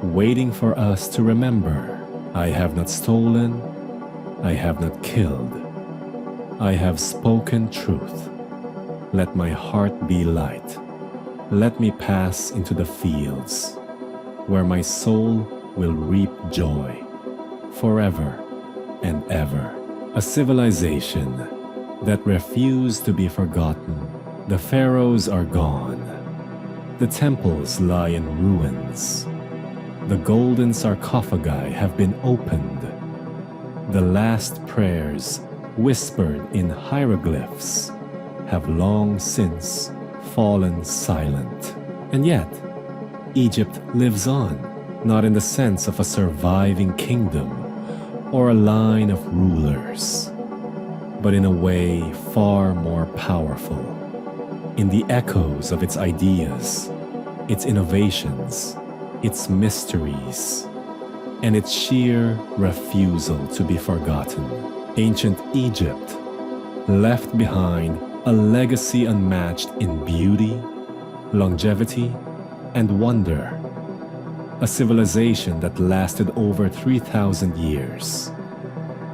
waiting for us to remember. I have not stolen, I have not killed, I have spoken truth. Let my heart be light. Let me pass into the fields, where my soul will reap joy, forever and ever. A civilization that refused to be forgotten. The pharaohs are gone. The temples lie in ruins. The golden sarcophagi have been opened. The last prayers, whispered in hieroglyphs, have long since fallen silent. And yet, Egypt lives on, not in the sense of a surviving kingdom or a line of rulers, but in a way far more powerful, in the echoes of its ideas, its innovations, its mysteries, and its sheer refusal to be forgotten. Ancient Egypt left behind a legacy unmatched in beauty, longevity, and wonder. A civilization that lasted over 3,000 years,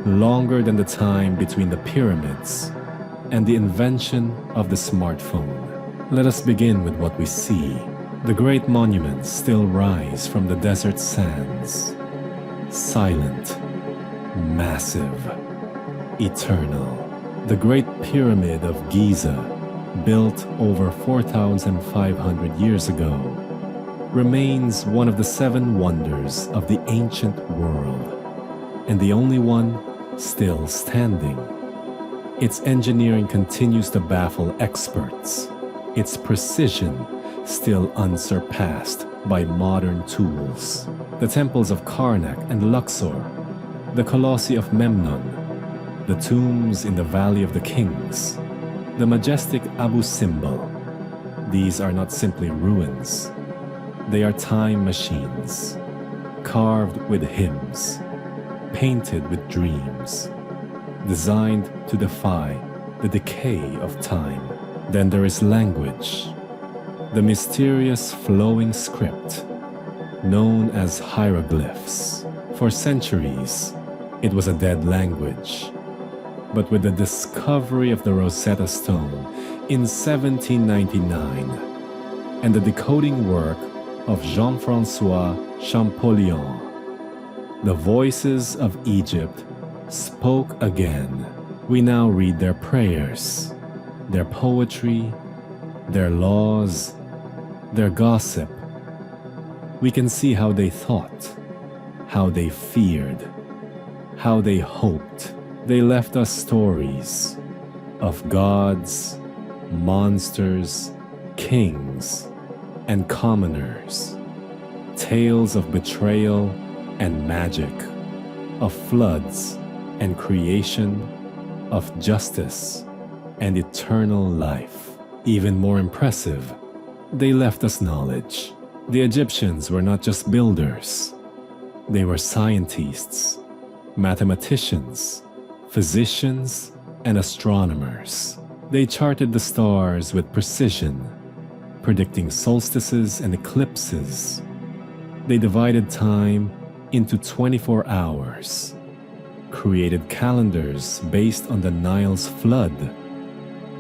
longer than the time between the pyramids and the invention of the smartphone. Let us begin with what we see. The great monuments still rise from the desert sands, silent, massive, eternal. The Great Pyramid of Giza, built over 4,500 years ago, remains one of the 7 wonders of the ancient world, and the only one still standing. Its engineering continues to baffle experts, its precision still unsurpassed by modern tools. The temples of Karnak and Luxor, the colossi of Memnon, the tombs in the Valley of the Kings, the majestic Abu Simbel. These are not simply ruins. They are time machines, carved with hymns, painted with dreams, designed to defy the decay of time. Then there is language, the mysterious flowing script, known as hieroglyphs. For centuries, it was a dead language. But with the discovery of the Rosetta Stone in 1799 and the decoding work of Jean-François Champollion, the voices of Egypt spoke again. We now read their prayers, their poetry, their laws, their gossip. We can see how they thought, how they feared, how they hoped. They left us stories of gods, monsters, kings, and commoners, tales of betrayal and magic, of floods and creation, of justice and eternal life. Even more impressive, they left us knowledge. The Egyptians were not just builders, they were scientists, mathematicians, physicians, and astronomers. They charted the stars with precision, predicting solstices and eclipses. They divided time into 24 hours, created calendars based on the Nile's flood,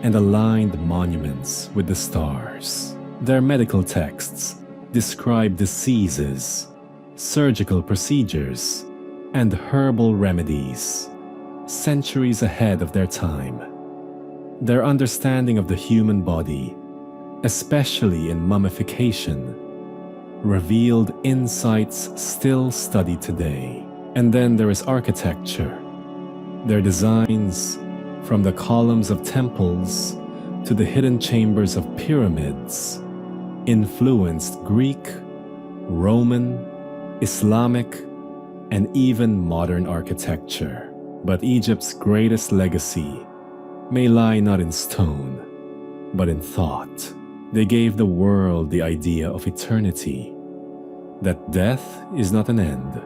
and aligned monuments with the stars. Their medical texts describe diseases, surgical procedures, and herbal remedies, centuries ahead of their time. Their understanding of the human body, especially in mummification, revealed insights still studied today. And then there is architecture. Their designs, from the columns of temples to the hidden chambers of pyramids, influenced Greek, Roman, Islamic, and even modern architecture. But Egypt's greatest legacy may lie not in stone, but in thought. They gave the world the idea of eternity, that death is not an end,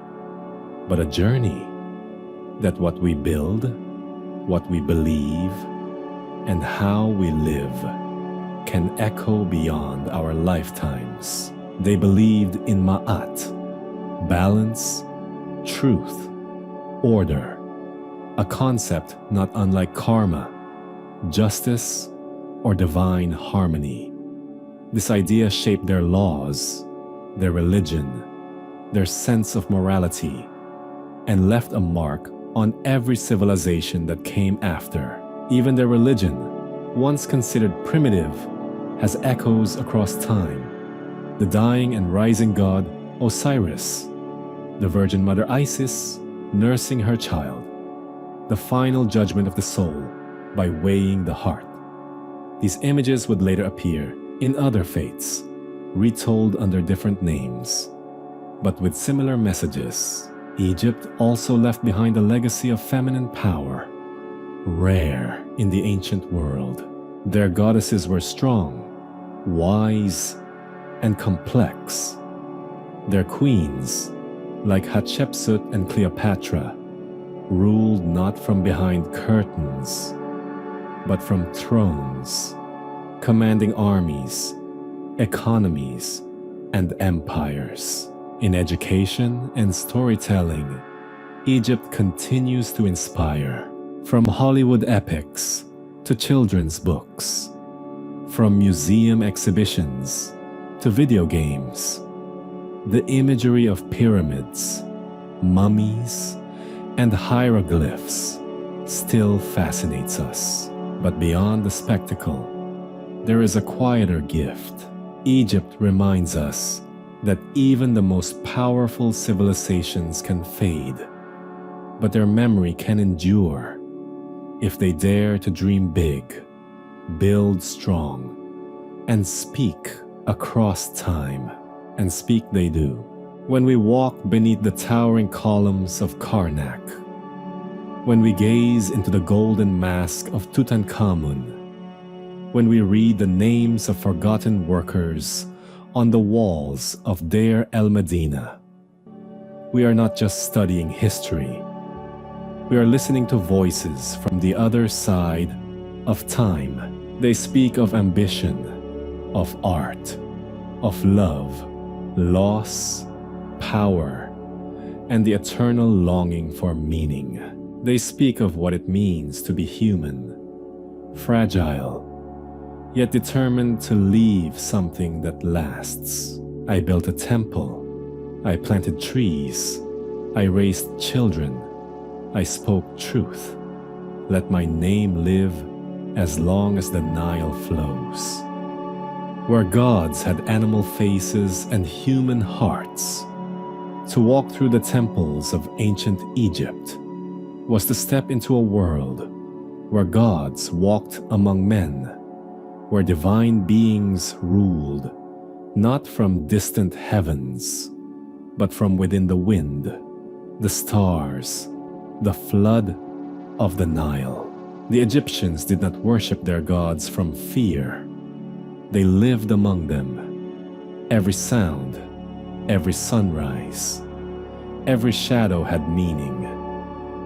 but a journey, that what we build, what we believe, and how we live can echo beyond our lifetimes. They believed in Ma'at, balance, truth, order, a concept not unlike karma, justice, or divine harmony. This idea shaped their laws, their religion, their sense of morality, and left a mark on every civilization that came after. Even their religion, once considered primitive, has echoes across time. The dying and rising god Osiris, the Virgin Mother Isis nursing her child, the final judgment of the soul by weighing the heart. These images would later appear in other faiths, retold under different names, but with similar messages. Egypt also left behind a legacy of feminine power, rare in the ancient world. Their goddesses were strong, wise, and complex. Their queens, like Hatshepsut and Cleopatra, ruled not from behind curtains, but from thrones, commanding armies, economies, and empires. In education and storytelling, Egypt continues to inspire, from Hollywood epics to children's books, from museum exhibitions to video games. The imagery of pyramids, mummies, and hieroglyphs still fascinates us. But beyond the spectacle, there is a quieter gift. Egypt reminds us that even the most powerful civilizations can fade, but their memory can endure if they dare to dream big, build strong, and speak across time. And speak they do. When we walk beneath the towering columns of Karnak, when we gaze into the golden mask of Tutankhamun, when we read the names of forgotten workers on the walls of Deir el-Medina, we are not just studying history. We are listening to voices from the other side of time. They speak of ambition, of art, of love, loss, power, and the eternal longing for meaning. They speak of what it means to be human, fragile, yet determined to leave something that lasts. I built a temple, I planted trees, I raised children, I spoke truth. Let my name live as long as the Nile flows. Where gods had animal faces and human hearts, to walk through the temples of ancient Egypt was to step into a world where gods walked among men, where divine beings ruled, not from distant heavens, but from within the wind, the stars, the flood of the Nile. The Egyptians did not worship their gods from fear. They lived among them. Every sound, every sunrise, every shadow had meaning,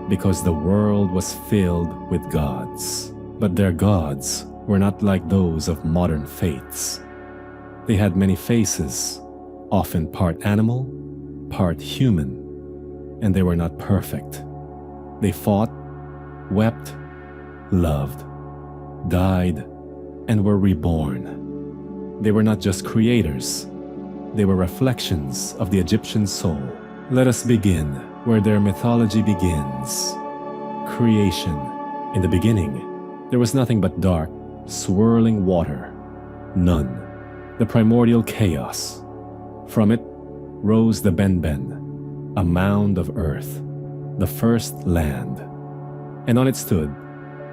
because the world was filled with gods. But their gods were not like those of modern faiths. They had many faces, often part animal, part human, and they were not perfect. They fought, wept, loved, died, and were reborn. They were not just creators, they were reflections of the Egyptian soul. Let us begin where their mythology begins. Creation. In the beginning, there was nothing but dark, swirling water. None. The primordial chaos. From it rose the Benben, a mound of earth, the first land. And on it stood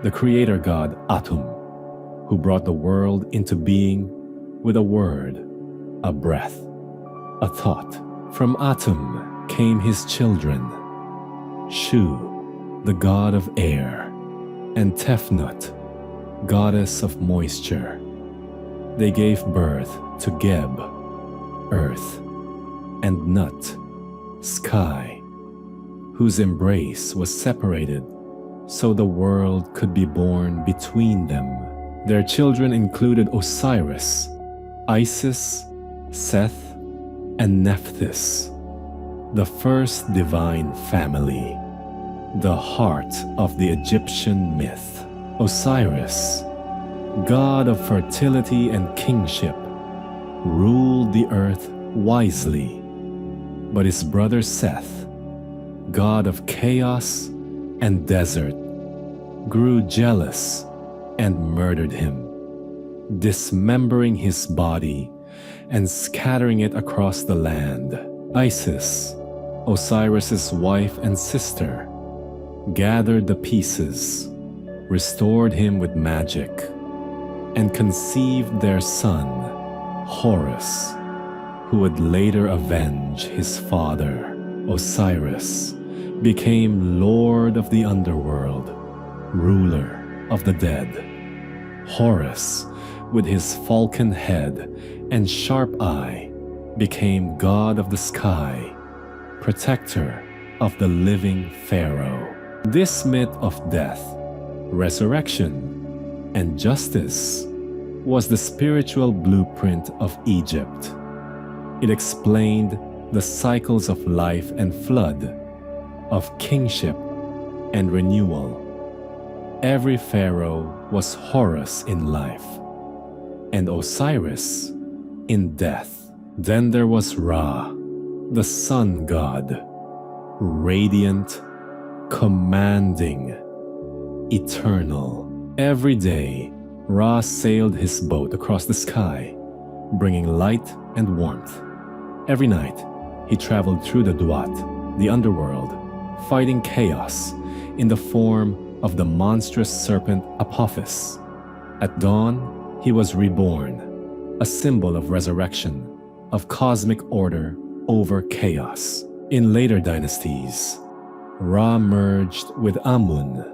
the creator god Atum, who brought the world into being with a word, a breath, a thought. From Atum came his children, Shu, the god of air, and Tefnut, goddess of moisture. They gave birth to Geb, earth, and Nut, sky, whose embrace was separated so the world could be born between them. Their children included Osiris, Isis, Seth, and Nephthys, the first divine family, the heart of the Egyptian myth. Osiris, god of fertility and kingship, ruled the earth wisely, but his brother Seth, god of chaos and desert, grew jealous and murdered him, dismembering his body and scattering it across the land. Isis, Osiris's wife and sister, gathered the pieces, restored him with magic, and conceived their son, Horus, who would later avenge his father. Osiris became lord of the underworld, ruler of the dead. Horus, with his falcon head and sharp eye, became god of the sky, protector of the living Pharaoh. This myth of death, resurrection, and justice was the spiritual blueprint of Egypt. It explained the cycles of life and flood, of kingship and renewal. Every pharaoh was Horus in life, and Osiris in death. Then there was Ra, the sun god, radiant, commanding, eternal. Every day, Ra sailed his boat across the sky, bringing light and warmth. Every night, he traveled through the Duat, the underworld, fighting chaos in the form of the monstrous serpent Apophis. At dawn, he was reborn, a symbol of resurrection, of cosmic order over chaos. In later dynasties, Ra merged with Amun,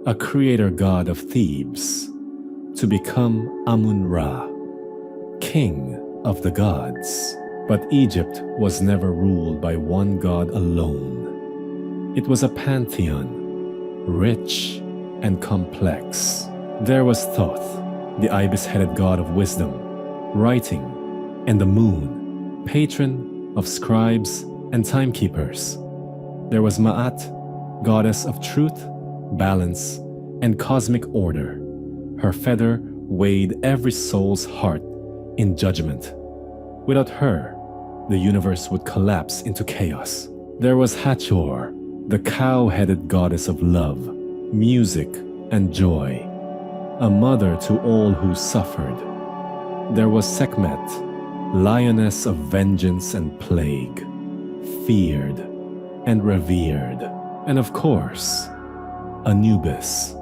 a creator god of Thebes, to become Amun-Ra, king of the gods. But Egypt was never ruled by one god alone. It was a pantheon, rich and complex. There was Thoth, the ibis-headed god of wisdom, writing, and the moon, patron of scribes and timekeepers. There was Ma'at, goddess of truth, balance, and cosmic order. Her feather weighed every soul's heart in judgment. Without her, the universe would collapse into chaos. There was Hathor, the cow-headed goddess of love, music, and joy, a mother to all who suffered. There was Sekhmet, lioness of vengeance and plague, feared and revered. And of course, Anubis,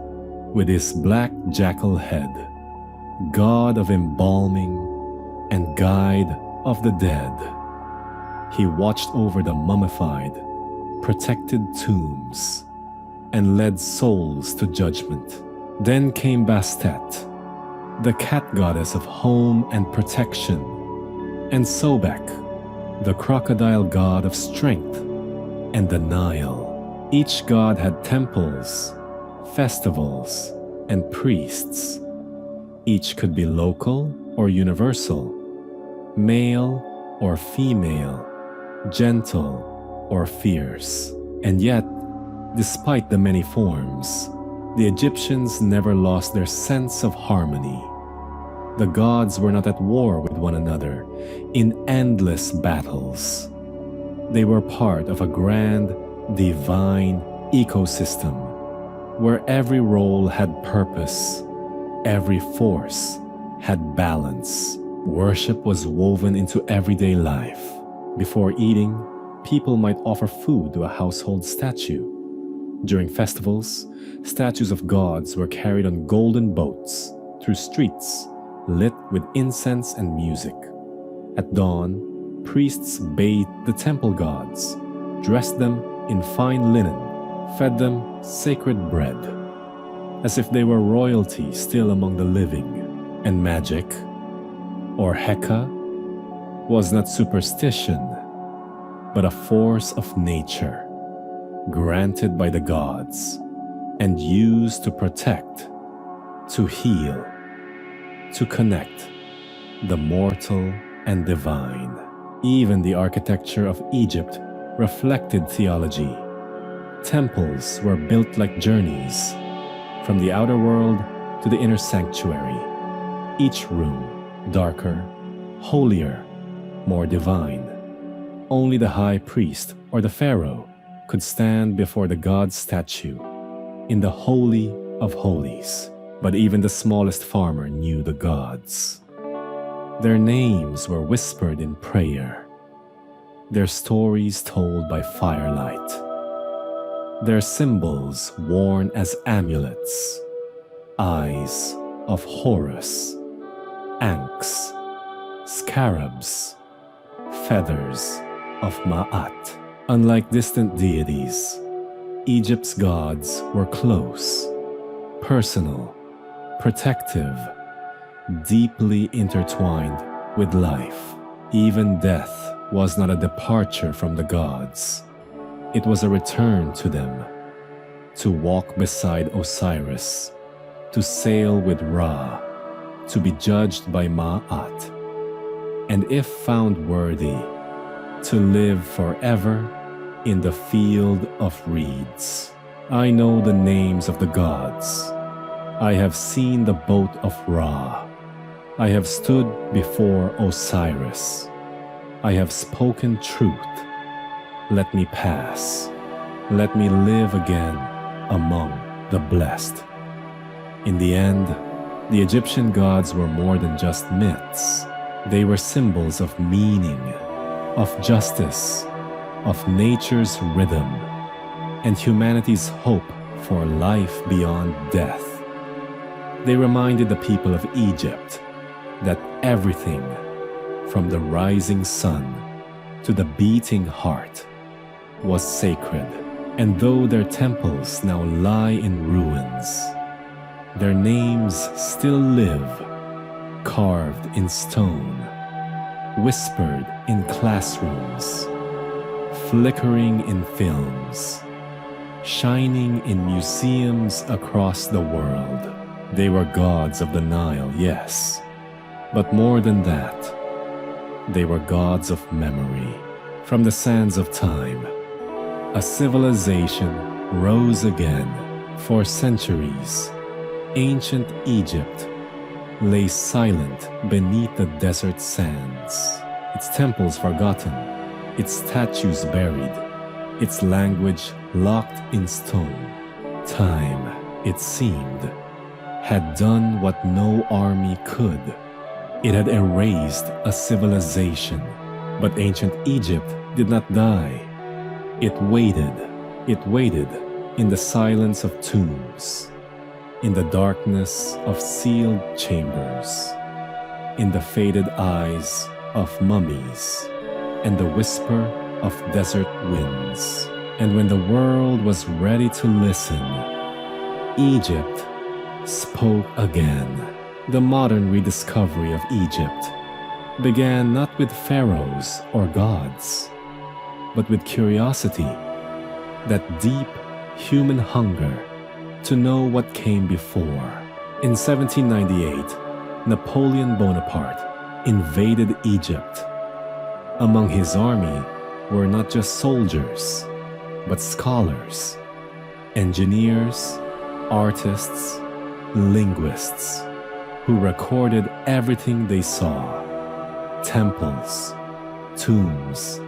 with his black jackal head, god of embalming and guide of the dead. He watched over the mummified, protected tombs, and led souls to judgment. Then came Bastet, the cat goddess of home and protection, and Sobek, the crocodile god of strength, and the Nile. Each god had temples, festivals, and priests. Each could be local or universal, male or female, gentle or fierce. And yet, despite the many forms, the Egyptians never lost their sense of harmony. The gods were not at war with one another in endless battles. They were part of a grand, divine ecosystem where every role had purpose, every force had balance. Worship was woven into everyday life. Before eating, people might offer food to a household statue. During festivals, statues of gods were carried on golden boats through streets lit with incense and music. At dawn, priests bathed the temple gods, dressed them in fine linen, fed them sacred bread, as if they were royalty still among the living. And magic, or Heka, was not superstition, but a force of nature, granted by the gods, and used to protect, to heal, to connect the mortal and divine. Even the architecture of Egypt reflected theology. Temples were built like journeys, from the outer world to the inner sanctuary, each room darker, holier, more divine. Only the high priest or the Pharaoh could stand before the god's statue in the Holy of Holies. But even the smallest farmer knew the gods. Their names were whispered in prayer, their stories told by firelight, their symbols worn as amulets: eyes of Horus, ankhs, scarabs, feathers of Ma'at. Unlike distant deities, Egypt's gods were close, personal, protective, deeply intertwined with life. Even death was not a departure from the gods. It was a return to them, to walk beside Osiris, to sail with Ra, to be judged by Ma'at, and if found worthy, to live forever in the field of reeds. I know the names of the gods. I have seen the boat of Ra. I have stood before Osiris. I have spoken truth. Let me pass. Let me live again among the blessed. In the end, the Egyptian gods were more than just myths. They were symbols of meaning, of justice, of nature's rhythm, and humanity's hope for life beyond death. They reminded the people of Egypt that everything, from the rising sun to the beating heart, was sacred. And though their temples now lie in ruins, their names still live, carved in stone, whispered in classrooms, flickering in films, shining in museums across the world. They were gods of the Nile, yes, but more than that, they were gods of memory. From the sands of time, a civilization rose again. For centuries, ancient Egypt lay silent beneath the desert sands, its temples forgotten, its statues buried, its language locked in stone. Time, it seemed, had done what no army could. It had erased a civilization. But ancient Egypt did not die. It waited in the silence of tombs, in the darkness of sealed chambers, in the faded eyes of mummies, and the whisper of desert winds. And when the world was ready to listen, Egypt spoke again. The modern rediscovery of Egypt began not with pharaohs or gods, but with curiosity, that deep human hunger to know what came before. In 1798, Napoleon Bonaparte invaded Egypt. Among his army were not just soldiers, but scholars, engineers, artists, linguists, who recorded everything they saw: temples, tombs,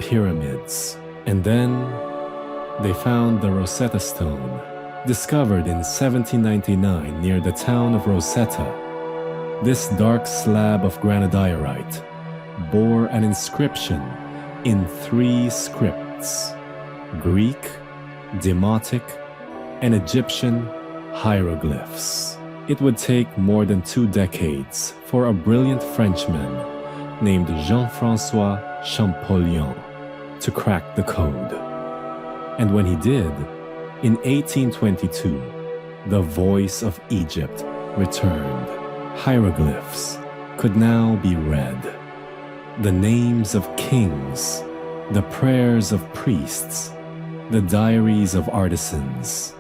pyramids. And then they found the Rosetta Stone, discovered in 1799 near the town of Rosetta. This dark slab of granodiorite bore an inscription in 3 scripts: Greek, Demotic, and Egyptian hieroglyphs. It would take more than 2 decades for a brilliant Frenchman named Jean-François Champollion to crack the code. And when he did, in 1822, the voice of Egypt returned. Hieroglyphs could now be read. The names of kings, the prayers of priests, the diaries of artisans,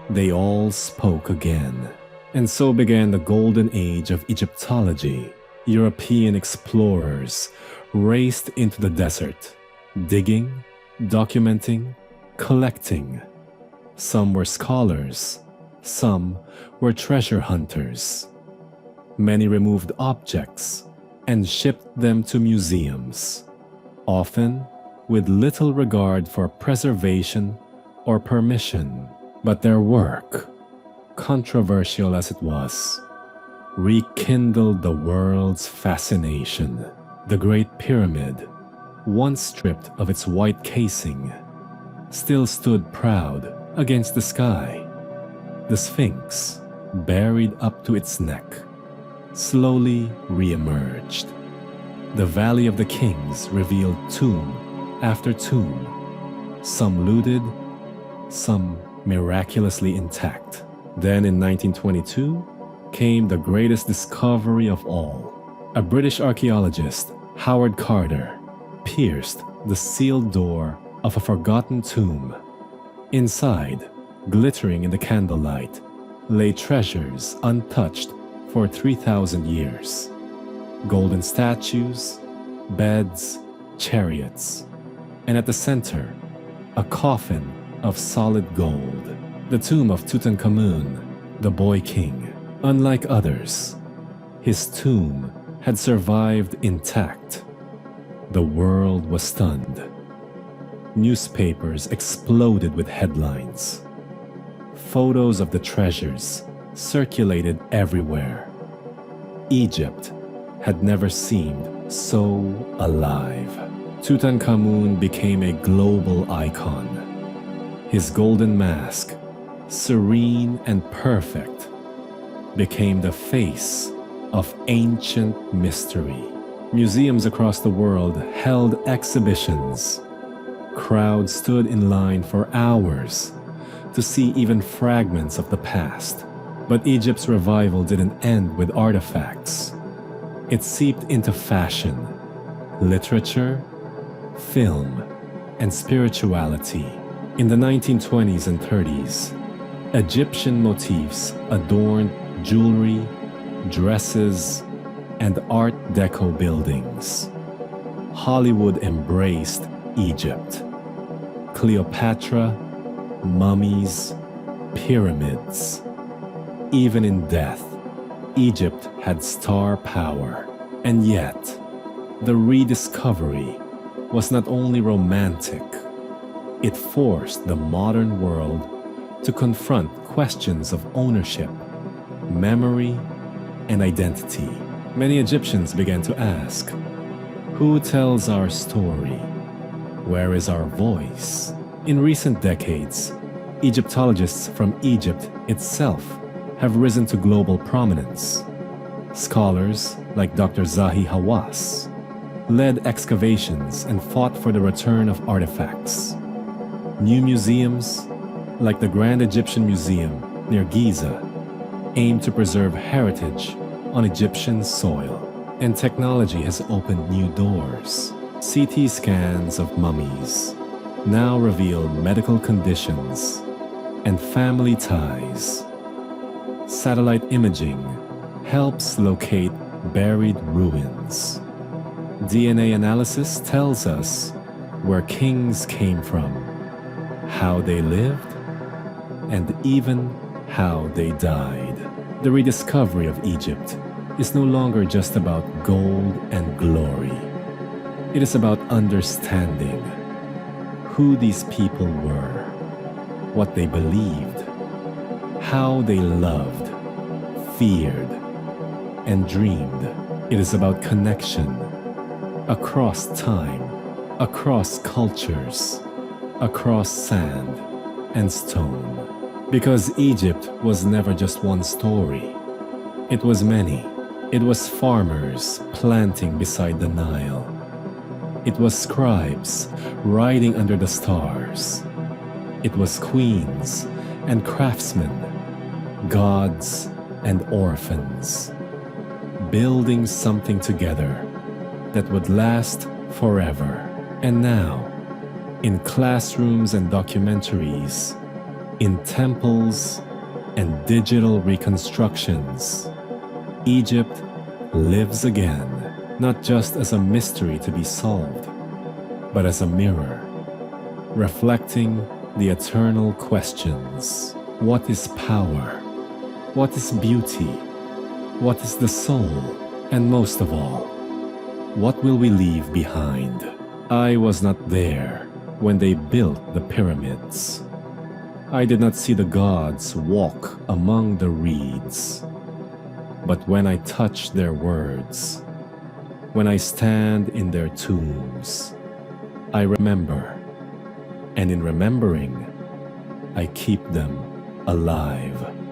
they all spoke again. And so began the golden age of Egyptology. European explorers raced into the desert, digging, documenting, collecting. Some were scholars, some were treasure hunters. Many removed objects and shipped them to museums, often with little regard for preservation or permission. But their work, controversial as it was, rekindled the world's fascination. The Great Pyramid, once stripped of its white casing, still stood proud against the sky. The Sphinx, buried up to its neck, slowly re-emerged. The Valley of the Kings revealed tomb after tomb, some looted, some miraculously intact. Then in 1922 came the greatest discovery of all. A British archaeologist, Howard Carter, pierced the sealed door of a forgotten tomb. Inside, glittering in the candlelight, lay treasures untouched for 3,000 years. Golden statues, beds, chariots, and at the center, a coffin of solid gold. The tomb of Tutankhamun, the boy king. Unlike others, his tomb had survived intact. The world was stunned. Newspapers exploded with headlines. Photos of the treasures circulated everywhere. Egypt had never seemed so alive. Tutankhamun became a global icon. His golden mask, serene and perfect, became the face of ancient mystery. Museums across the world held exhibitions. Crowds stood in line for hours to see even fragments of the past. But Egypt's revival didn't end with artifacts. It seeped into fashion, literature, film, and spirituality. In the 1920s and 30s, Egyptian motifs adorned jewelry, dresses, and Art Deco buildings. Hollywood embraced Egypt. Cleopatra, mummies, pyramids. Even in death, Egypt had star power. And yet, the rediscovery was not only romantic, it forced the modern world to confront questions of ownership, memory, and identity. Many Egyptians began to ask, who tells our story? Where is our voice? In recent decades, Egyptologists from Egypt itself have risen to global prominence. Scholars like Dr. Zahi Hawass led excavations and fought for the return of artifacts. New museums, like the Grand Egyptian Museum near Giza, aim to preserve heritage on Egyptian soil. And technology has opened new doors. CT scans of mummies now reveal medical conditions and family ties. Satellite imaging helps locate buried ruins. DNA analysis tells us where kings came from, how they lived, and even how they died. The rediscovery of Egypt is no longer just about gold and glory. It is about understanding who these people were, what they believed, how they loved, feared, and dreamed. It is about connection across time, across cultures, across sand and stone. Because Egypt was never just one story. It was many. It was farmers planting beside the Nile. It was scribes riding under the stars. It was queens and craftsmen, gods and orphans, building something together that would last forever. And now, in classrooms and documentaries, in temples and digital reconstructions, Egypt lives again, not just as a mystery to be solved, but as a mirror, reflecting the eternal questions. What is power? What is beauty? What is the soul? And most of all, what will we leave behind? I was not there when they built the pyramids. I did not see the gods walk among the reeds. But when I touch their words, when I stand in their tombs, I remember, and in remembering, I keep them alive.